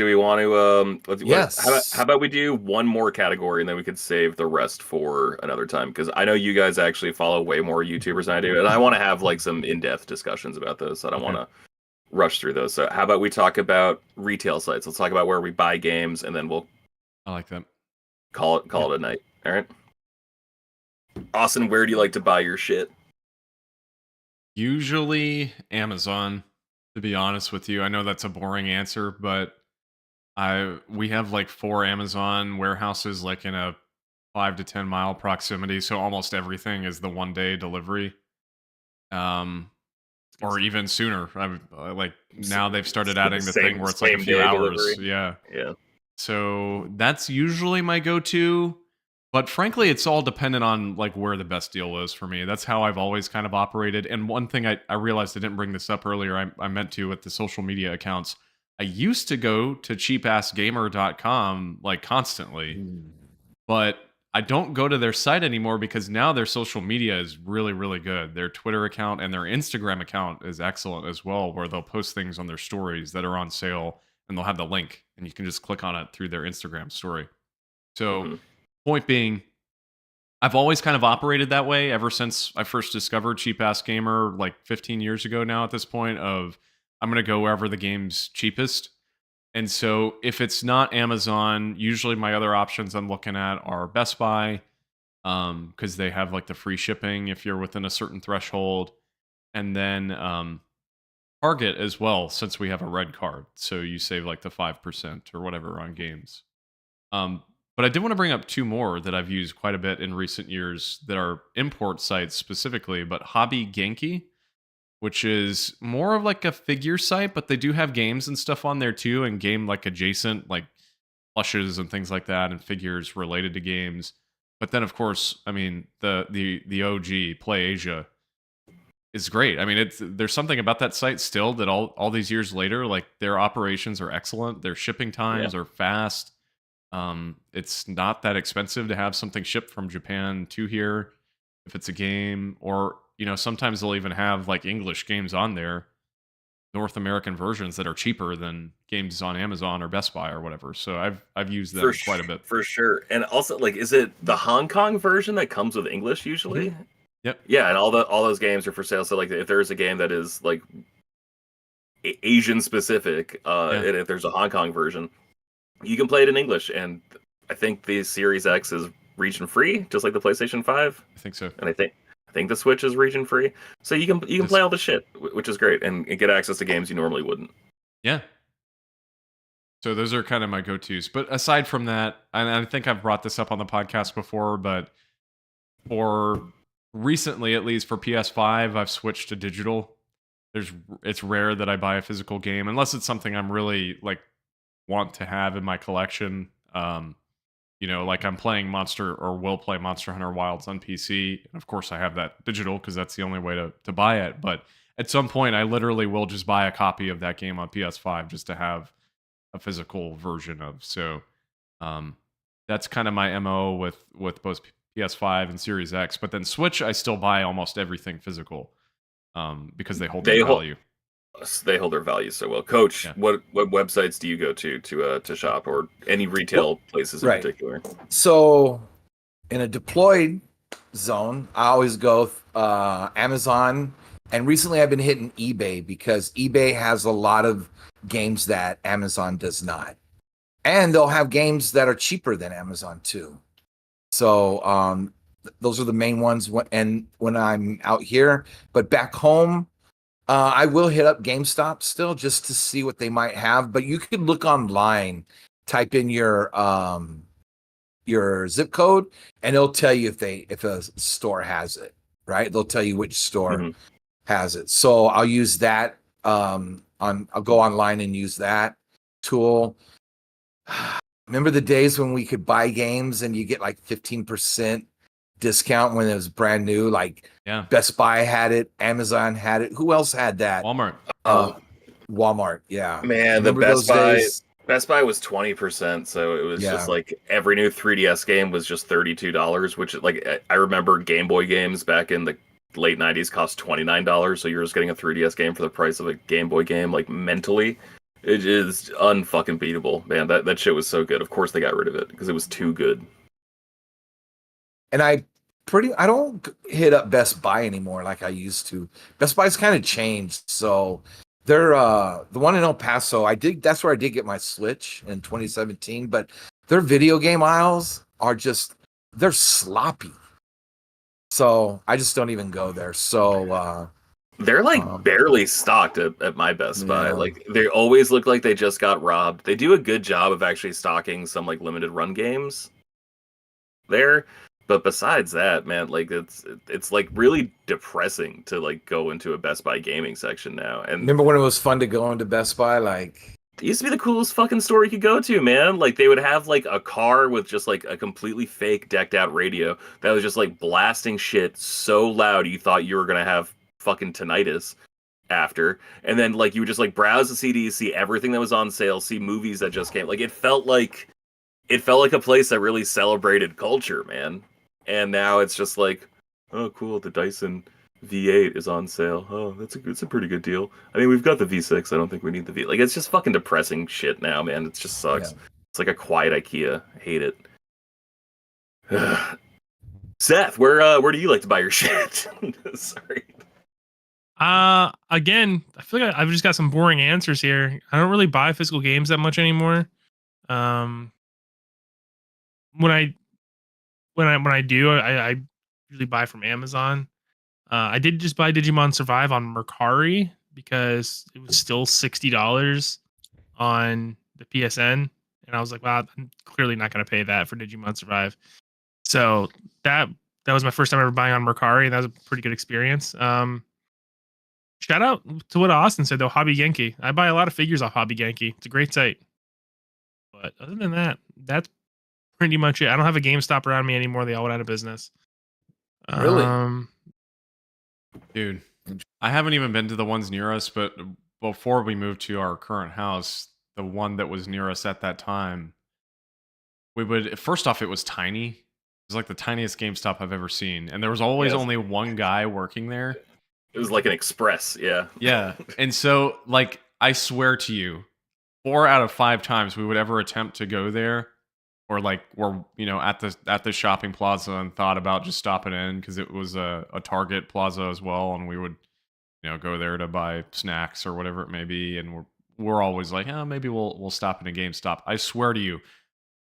we want to yes. How about we do one more category and then we could save the rest for another time, because I know you guys actually follow way more YouTubers than I do, and I want to have like some in-depth discussions about those, so I don't want to rush through those. So how about we talk about retail sites? Let's talk about where we buy games, and then we'll I like that. Call it a night. All right. Austin, where do you like to buy your shit? Usually Amazon, to be honest with you. I know that's a boring answer, but we have like 4 Amazon warehouses like in a 5 to 10 mile proximity, so almost everything is the 1-day delivery. Or even sooner. Like now they've started adding the thing where it's like a few hours. Delivery. Yeah. So that's usually my go-to. But frankly, it's all dependent on like where the best deal is for me. That's how I've always kind of operated. And one thing I realized I didn't bring this up earlier, I meant to with the social media accounts. I used to go to cheapassgamer.com like constantly, but I don't go to their site anymore because now their social media is really, really good. Their Twitter account and their Instagram account is excellent as well, where they'll post things on their stories that are on sale, and they'll have the link, and you can just click on it through their Instagram story. So, point being, I've always kind of operated that way ever since I first discovered Cheap Ass Gamer like 15 years ago now at this point of I'm going to go wherever the game's cheapest. And so if it's not Amazon, usually my other options I'm looking at are Best Buy, because they have like the free shipping if you're within a certain threshold. And then Target as well, since we have a red card. So you save like the 5% or whatever on games. But I did want to bring up two more that I've used quite a bit in recent years that are import sites specifically, but Hobby Genki, which is more of like a figure site, but they do have games and stuff on there too, and game like adjacent, like plushes and things like that, and figures related to games. But then, of course, I mean the OG Play Asia is great. I mean, there's something about that site still that all these years later, like their operations are excellent, their shipping times are fast. It's not that expensive to have something shipped from Japan to here if it's a game, or sometimes they'll even have like English games on there, North American versions that are cheaper than games on Amazon or Best Buy or whatever. So I've used them quite a bit. For sure. And also, like, is it the Hong Kong version that comes with English usually? Mm-hmm. Yep. Yeah, and all those games are for sale. So like if there's a game that is like Asian specific, and if there's a Hong Kong version, you can play it in English. And I think the Series X is region free, just like the PlayStation 5. I think so. And I think the Switch is region free. So you can play all the shit, which is great, and get access to games you normally wouldn't. Yeah. So those are kind of my go-tos. But aside from that, and I think I've brought this up on the podcast before, but for recently, at least for PS5, I've switched to digital. It's rare that I buy a physical game unless it's something I'm really like want to have in my collection. Like I'm playing will play Monster Hunter Wilds on PC, and of course I have that digital because that's the only way to buy it. But at some point, I literally will just buy a copy of that game on PS5 just to have a physical version of. So that's kind of my MO with both PS5 and Series X. But then Switch, I still buy almost everything physical because they hold their value. They hold their value so well. Coach, what websites do you go to shop, or any retail places in particular? So in a deployed zone, I always go Amazon, and recently I've been hitting eBay because eBay has a lot of games that Amazon does not. And they'll have games that are cheaper than Amazon too. So those are the main ones when I'm out here. But back home, I will hit up GameStop still just to see what they might have. But you could look online, type in your zip code, and it'll tell you if a store has it. Right? They'll tell you which store has it. So I'll use that. I'll go online and use that tool. Remember the days when we could buy games and you get like 15% discount when it was brand new? Like Best Buy had it, Amazon had it. Who else had that? Walmart. Walmart, yeah. Man, the Best Buy was 20%, so it was just like every new 3DS game was just $32, which like I remember Game Boy games back in the late 90s cost $29, so you're just getting a 3DS game for the price of a Game Boy game, like mentally. It is unfucking beatable, man. That shit was so good. Of course they got rid of it because it was too good. And I don't hit up Best Buy anymore like I used to. Best Buy's kind of changed. So they're the one in El Paso. That's where I did get my Switch in 2017. But their video game aisles they're sloppy. So I just don't even go there. So they're like barely stocked at my Best Buy. Like they always look like they just got robbed. They do a good job of actually stocking some like limited run games there, but besides that, man, like it's like really depressing to like go into a Best Buy gaming section now. And remember when it was fun to go into Best Buy? Like it used to be the coolest fucking store you could go to, man. Like they would have like a car with just like a completely fake decked out radio that was just like blasting shit so loud you thought you were gonna have fucking tinnitus after, and then like you would just like browse the CDs, see everything that was on sale, see movies that just came. Like it felt like a place that really celebrated culture, man. And now it's just like, oh cool, the Dyson V8 is on sale. Oh, it's a pretty good deal. I mean, we've got the V6. I don't think we need the V. Like it's just fucking depressing shit now, man. It just sucks. It's like a quiet IKEA. I hate it. Seth, where do you like to buy your shit? Sorry. Again, I feel like I've just got some boring answers here. I don't really buy physical games that much anymore. When I do, I usually buy from Amazon. I did just buy Digimon Survive on Mercari because it was still $60 on the PSN, and I was like, wow, I'm clearly not going to pay that for Digimon Survive. So that was my first time ever buying on Mercari, and that was a pretty good experience. Shout out to what Austin said though, Hobby Genki. I buy a lot of figures off Hobby Genki. It's a great site. But other than that, that's pretty much it. I don't have a GameStop around me anymore. They all went out of business. Really? Dude, I haven't even been to the ones near us, but before we moved to our current house, the one that was near us at that time, first off, it was tiny. It was like the tiniest GameStop I've ever seen. And there was always only one guy working there. It was like an express, yeah. Yeah. And so, like, I swear to you, 4 out of 5 times we would ever attempt to go there, or like we're at the shopping plaza and thought about just stopping in because it was a Target plaza as well, and we would go there to buy snacks or whatever it may be, and we're always like, oh, maybe we'll stop in a GameStop. I swear to you,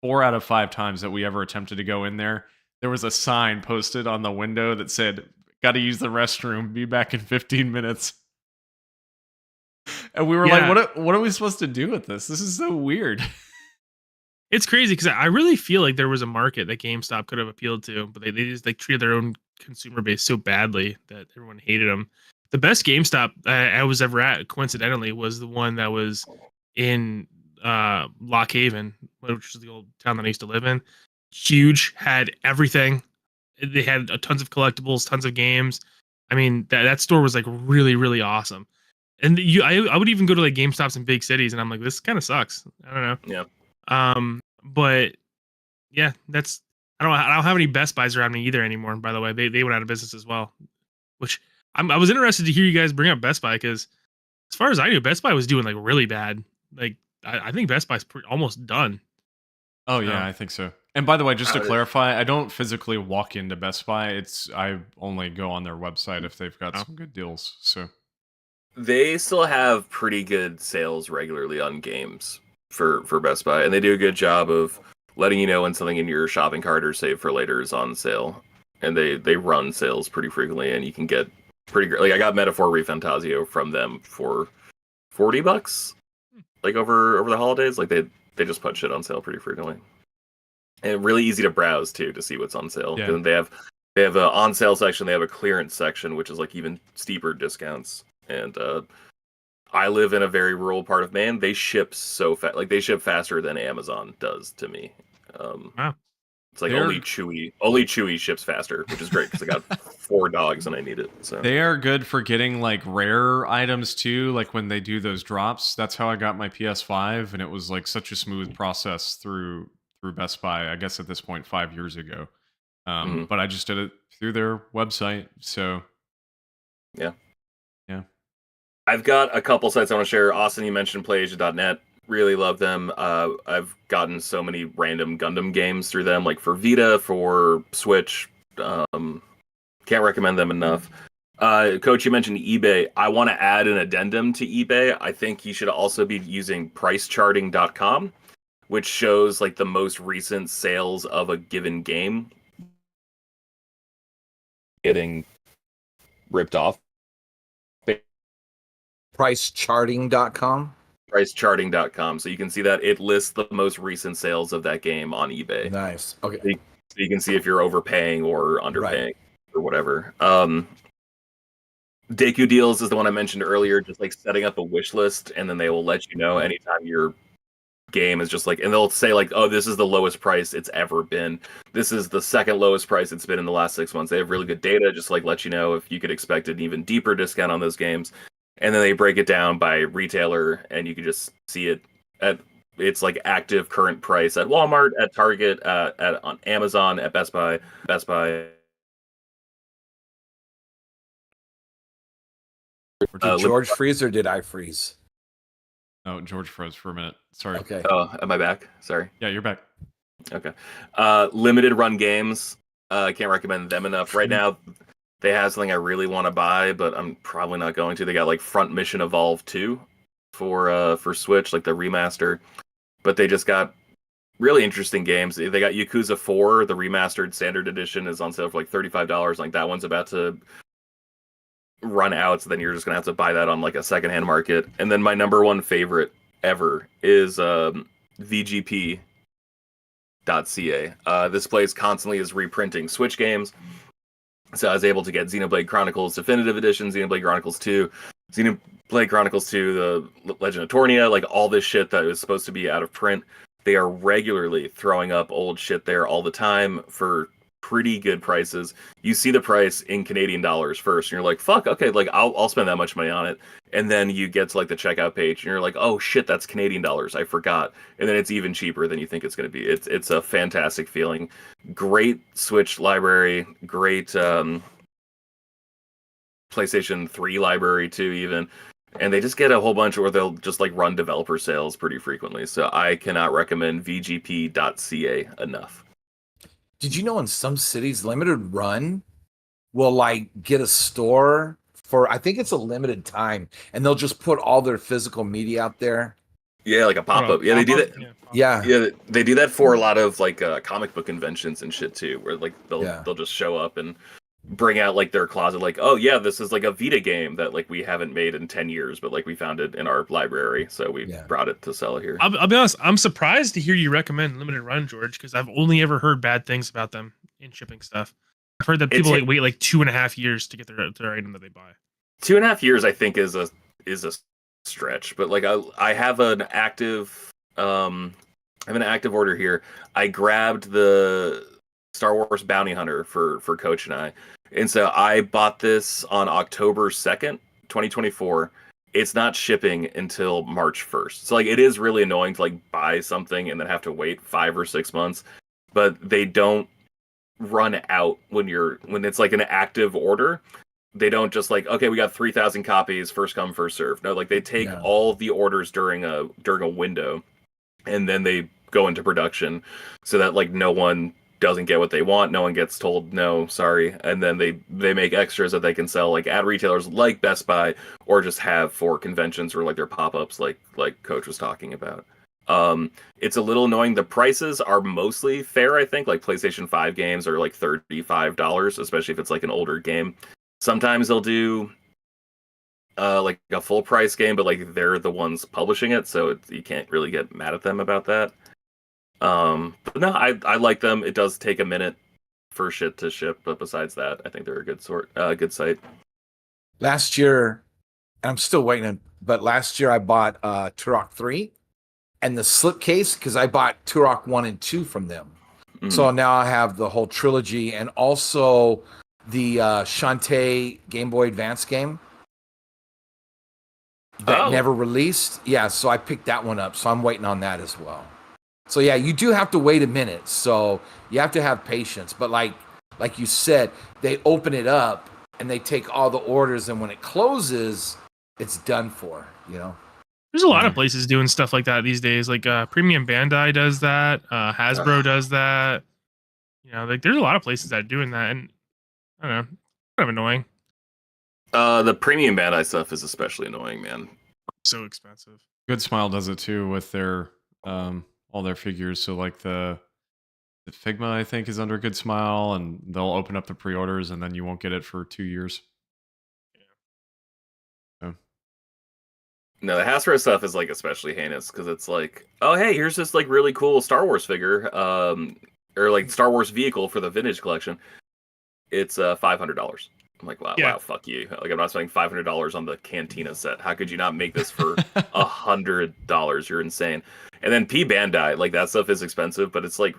4 out of 5 times that we ever attempted to go in there was a sign posted on the window that said, got to use the restroom, be back in 15 minutes. And we were like, what are we supposed to do with this? This is so weird. It's crazy because I really feel like there was a market that GameStop could have appealed to, but they just like treated their own consumer base so badly that everyone hated them. The best GameStop I was ever at, coincidentally, was the one that was in Lock Haven, which is the old town that I used to live in. Huge, had everything. They had tons of collectibles, tons of games. I mean, that store was like really, really awesome. And I would even go to like GameStops in big cities, and I'm like, this kind of sucks. I don't know. Yeah. But yeah, I don't have any Best Buys around me either anymore. By the way, they went out of business as well. Which I was interested to hear you guys bring up Best Buy, because as far as I knew, Best Buy was doing like really bad. Like I think Best Buy's almost done. Oh yeah, I think so. And by the way, just to clarify, I don't physically walk into Best Buy. I only go on their website if they've got some good deals. So they still have pretty good sales regularly on games for Best Buy, and they do a good job of letting you know when something in your shopping cart or save for later is on sale. And they run sales pretty frequently, and you can get pretty great. Like I got Metaphor ReFantazio from them for $40, like over the holidays. Like they just put shit on sale pretty frequently, and really easy to browse too to see what's on sale. Yeah. And they have an on sale section. They have a clearance section, which is like even steeper discounts. And I live in a very rural part of Maine. They ship so fast. Like they ship faster than Amazon does to me. Wow. It's like only Chewy ships faster, which is great because I got 4 dogs and I need it. So they are good for getting like rare items too. Like when they do those drops, that's how I got my PS5, and it was like such a smooth process through Best Buy. I guess at this point 5 years ago, but I just did it through their website. So yeah. I've got a couple sites I want to share. Austin, you mentioned PlayAsia.net. Really love them. I've gotten so many random Gundam games through them, like for Vita, for Switch. Can't recommend them enough. Coach, you mentioned eBay. I want to add an addendum to eBay. I think you should also be using pricecharting.com, which shows like the most recent sales of a given game getting ripped off. Pricecharting.com? Pricecharting.com. So you can see that it lists the most recent sales of that game on eBay. Nice. Okay. So you can see if you're overpaying or underpaying or whatever. Deku Deals is the one I mentioned earlier, just like setting up a wish list, and then they will let you know anytime your game is just like, and they'll say like, oh, this is the lowest price it's ever been. This is the second lowest price it's been in the last 6 months. They have really good data, just like let you know if you could expect an even deeper discount on those games. And then they break it down by retailer, and you can just see it at its like active current price at Walmart, at Target, on Amazon, at Best Buy. Did George freeze or did I freeze? Oh, George froze for a minute. Sorry. Okay. Oh, am I back? Sorry. Yeah, you're back. Okay. Limited run games. I can't recommend them enough. Right now, they have something I really want to buy, but I'm probably not going to. They got like Front Mission Evolve 2 for Switch, like the remaster. But they just got really interesting games. They got Yakuza 4, the remastered standard edition is on sale for like $35. Like that one's about to run out, so then you're just gonna have to buy that on like a secondhand market. And then my number one favorite ever is VGP.ca. This place constantly is reprinting Switch games. So I was able to get Xenoblade Chronicles Definitive Edition, Xenoblade Chronicles 2, Xenoblade Chronicles 2, the Legend of Tornia, like all this shit that was supposed to be out of print. They are regularly throwing up old shit there all the time for pretty good prices. You see the price in Canadian dollars first, and you're like, fuck, okay, like I'll spend that much money on it. And then you get to like the checkout page, and you're like, oh shit, that's Canadian dollars, I forgot. And then it's even cheaper than you think it's going to be. It's a fantastic feeling. Great Switch library, great PlayStation 3 library too, even. And they just get a whole bunch where they'll just like run developer sales pretty frequently. So I cannot recommend VGP.ca enough. Did you know in some cities, Limited Run will like get a store for, I think it's a limited time, and they'll just put all their physical media out there. Yeah, like a pop-up. Yeah, they do that. Yeah, they do that for a lot of like comic book conventions and shit too, where like they'll just show up and bring out like their closet, like, oh yeah, this is like a Vita game that like we haven't made in 10 years, but like we found it in our library, so we brought it to sell here. I'll be honest, I'm surprised to hear you recommend Limited Run, George, because I've only ever heard bad things about them in shipping stuff. I've heard that people wait like 2.5 years to get their item that they buy. 2.5 years, I think, is a stretch, but like I have an active order here. I grabbed the Star Wars Bounty Hunter for Coach and I. And so I bought this on October 2nd, 2024. It's not shipping until March 1st. So like it is really annoying to like buy something and then have to wait 5 or 6 months, but they don't run out when it's like an active order. They don't just like, okay, we got 3,000 copies, first come, first serve. No, like they take all the orders during a window, and then they go into production so that like no one doesn't get what they want, no one gets told no, sorry, and then they make extras that they can sell like at retailers like Best Buy, or just have for conventions or like their pop-ups like Coach was talking about. It's a little annoying. The prices are mostly fair, I think. Like PlayStation 5 games are like $35, especially if it's like an older game. Sometimes they'll do like a full price game, but like they're the ones publishing it, so you can't really get mad at them about that. But no, I like them. It does take a minute for shit to ship, but besides that, I think they're a good site. Last year, and I'm still waiting, but last year I bought Turok 3 and the slipcase, because I bought Turok 1 and 2 from them. Mm-hmm. So now I have the whole trilogy, and also the Shantae Game Boy Advance game that never released. Yeah, so I picked that one up, so I'm waiting on that as well. So yeah, you do have to wait a minute, so you have to have patience. But like you said, they open it up and they take all the orders, and when it closes, it's done for, you know? There's a lot of places doing stuff like that these days. Like Premium Bandai does that. Hasbro does that. You know, like there's a lot of places that are doing that, and I don't know, kind of annoying. The Premium Bandai stuff is especially annoying, man. So expensive. Good Smile does it too with their all their figures. So like the Figma, I think, is under Good Smile, and they'll open up the pre-orders, and then you won't get it for 2 years. Yeah. So. No, the Hasbro stuff is like especially heinous because it's like, oh hey, here's this like really cool Star Wars figure, or like Star Wars vehicle for the vintage collection. It's $500. I'm like, wow, fuck you. Like I'm not spending $500 on the Cantina set. How could you not make this for $100? You're insane. And then P Bandai, like that stuff is expensive, but it's like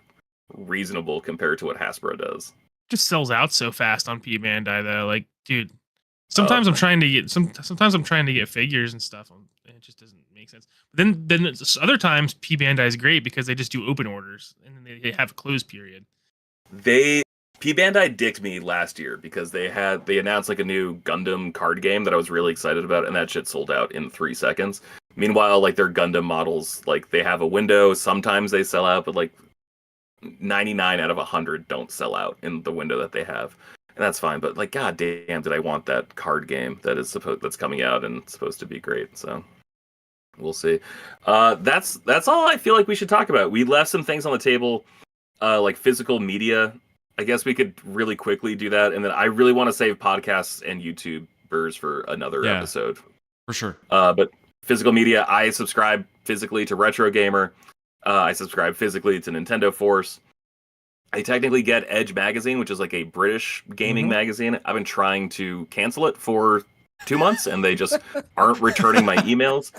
reasonable compared to what Hasbro does. Just sells out so fast on P Bandai though. Like, dude, sometimes I'm trying to get figures and stuff, and it just doesn't make sense. But then other times P Bandai is great because they just do open orders and then they have a close period. P Bandai dicked me last year because they announced like a new Gundam card game that I was really excited about, and that shit sold out in 3 seconds. Meanwhile, like their Gundam models, like they have a window. Sometimes they sell out, but like 99 out of 100 don't sell out in the window that they have, and that's fine. But like, god damn, did I want that card game that's coming out and supposed to be great? So we'll see. That's all I feel like we should talk about. We left some things on the table, like physical media. I guess we could really quickly do that, and then I really want to save podcasts and YouTube YouTubers for another episode. For sure. But physical media, I subscribe physically to Retro Gamer. I subscribe physically to Nintendo Force. I technically get Edge Magazine, which is like a British gaming magazine. I've been trying to cancel it for 2 months, and they just aren't returning my emails.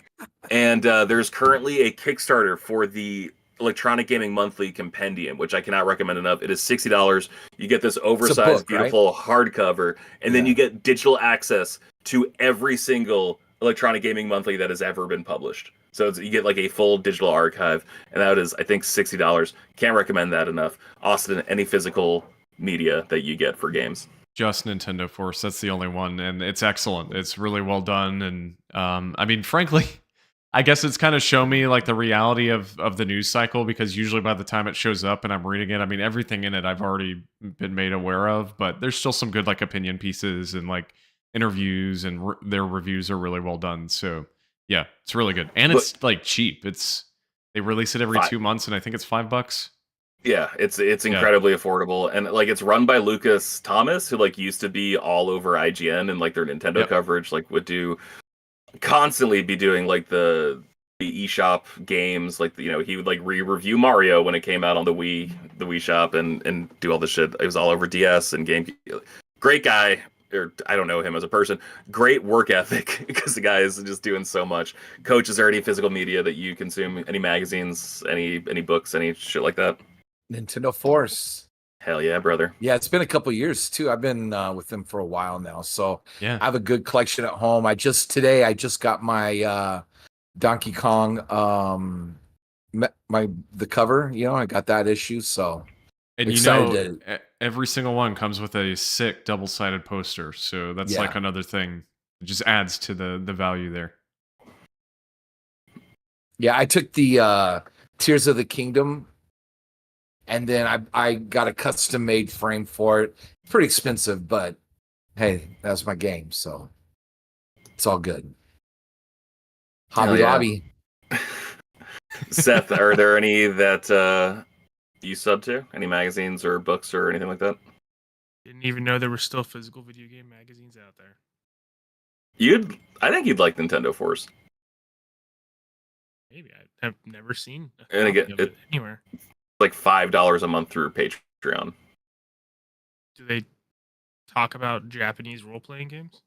And there's currently a Kickstarter for the Electronic Gaming Monthly Compendium, which I cannot recommend enough. It is $60. You get this oversized, beautiful hardcover, and then you get digital access to every single Electronic Gaming Monthly that has ever been published. So you get like a full digital archive, and that is, I think, $60. Can't recommend that enough. Austin, any physical media that you get for games? Just Nintendo Force. That's the only one, and it's excellent. It's really well done, and I mean, frankly, I guess it's kind of shown me like the reality of the news cycle, because usually by the time it shows up and I'm reading it, I mean, everything in it I've already been made aware of, but there's still some good like opinion pieces and like interviews, and their reviews are really well done. So yeah, it's really good, and it's like cheap. They release it every 2 months, and I think it's $5. Yeah, it's incredibly affordable, and like it's run by Lucas Thomas, who like used to be all over IGN and like their Nintendo coverage, like would constantly be doing like the eShop games, like he would like re-review Mario when it came out on the Wii Shop and do all this shit. It was all over DS and GameCube. Great guy. Or I don't know him as a person. Great work ethic, because the guy is just doing so much. Coach, is there any physical media that you consume? Any magazines? Any books? Any shit like that? Nintendo Force. Hell yeah, brother. Yeah, it's been a couple years too. I've been with them for a while now, so yeah, I have a good collection at home. I just got my Donkey Kong the cover. I got that issue, so. And every single one comes with a sick double-sided poster, so that's like another thing. It just adds to the value there. Yeah, I took the Tears of the Kingdom, and then I got a custom-made frame for it. Pretty expensive, but hey, that's my game, so it's all good. Hobby Lobby. Seth, are there any that you sub to? Any magazines or books or anything like that? Didn't even know there were still physical video game magazines out there. I think you'd like Nintendo Force. Maybe. I've never seen and again, it anywhere. Like $5 a month through Patreon. Do they talk about Japanese role-playing games?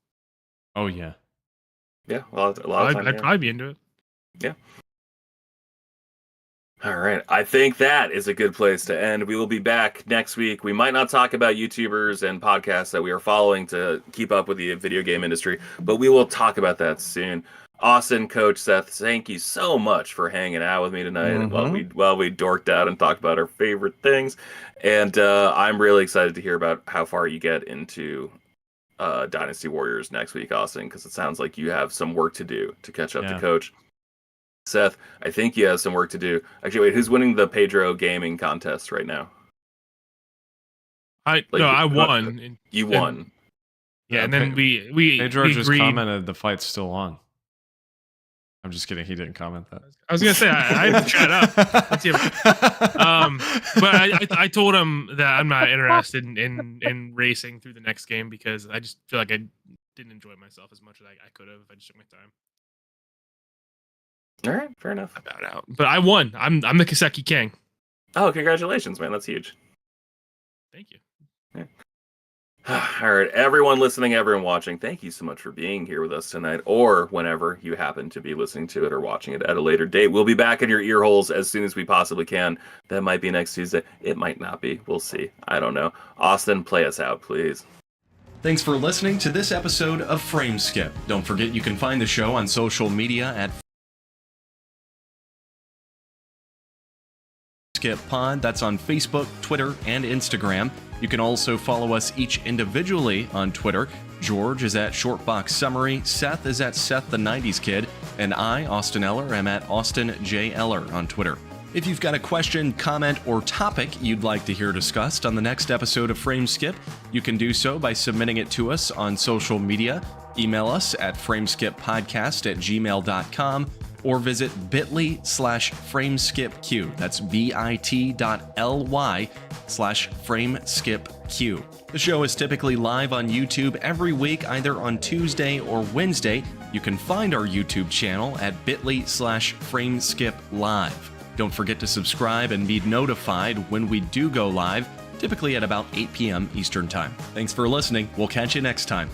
Oh yeah. Yeah, a lot of time. I'd probably be into it. Yeah. All right. I think that is a good place to end. We will be back next week. We might not talk about YouTubers and podcasts that we are following to keep up with the video game industry, but we will talk about that soon. Austin, Coach, Seth, thank you so much for hanging out with me tonight while we dorked out and talked about our favorite things. And I'm really excited to hear about how far you get into Dynasty Warriors next week, Austin, because it sounds like you have some work to do to catch up to Coach. Seth, I think you have some work to do. Actually, wait, who's winning the Pedro Gaming contest right now? I won. You won. Yeah, and then we Pedro just agreed. Commented the fight's still on. I'm just kidding. He didn't comment that. I was gonna say I have to chat up. But I told him that I'm not interested in racing through the next game, because I just feel like I didn't enjoy myself as much as I could have if I just took my time. All right, fair enough. I bowed out, but I won. I'm the Kaseki King. Oh, congratulations, man! That's huge. Thank you. Yeah. All right, everyone listening, everyone watching, thank you so much for being here with us tonight, or whenever you happen to be listening to it or watching it at a later date. We'll be back in your ear holes as soon as we possibly can. That might be next Tuesday. It might not be. We'll see. I don't know. Austin, play us out, please. Thanks for listening to this episode of Frameskip. Don't forget you can find the show on social media at Pod. That's on Facebook, Twitter, and Instagram. You can also follow us each individually on Twitter. George is at Shortbox Summary, Seth is at Seth the 90s Kid, and I, Austin Eller, am at Austin J. Eller on Twitter. If you've got a question, comment, or topic you'd like to hear discussed on the next episode of Frameskip, you can do so by submitting it to us on social media. Email us at frameskippodcast@gmail.com, or visit bit.ly/frameskipq. That's bit.ly/frameskipq. The show is typically live on YouTube every week, either on Tuesday or Wednesday. You can find our YouTube channel at bit.ly/frameskiplive. Don't forget to subscribe and be notified when we do go live, typically at about 8 p.m. Eastern Time. Thanks for listening. We'll catch you next time.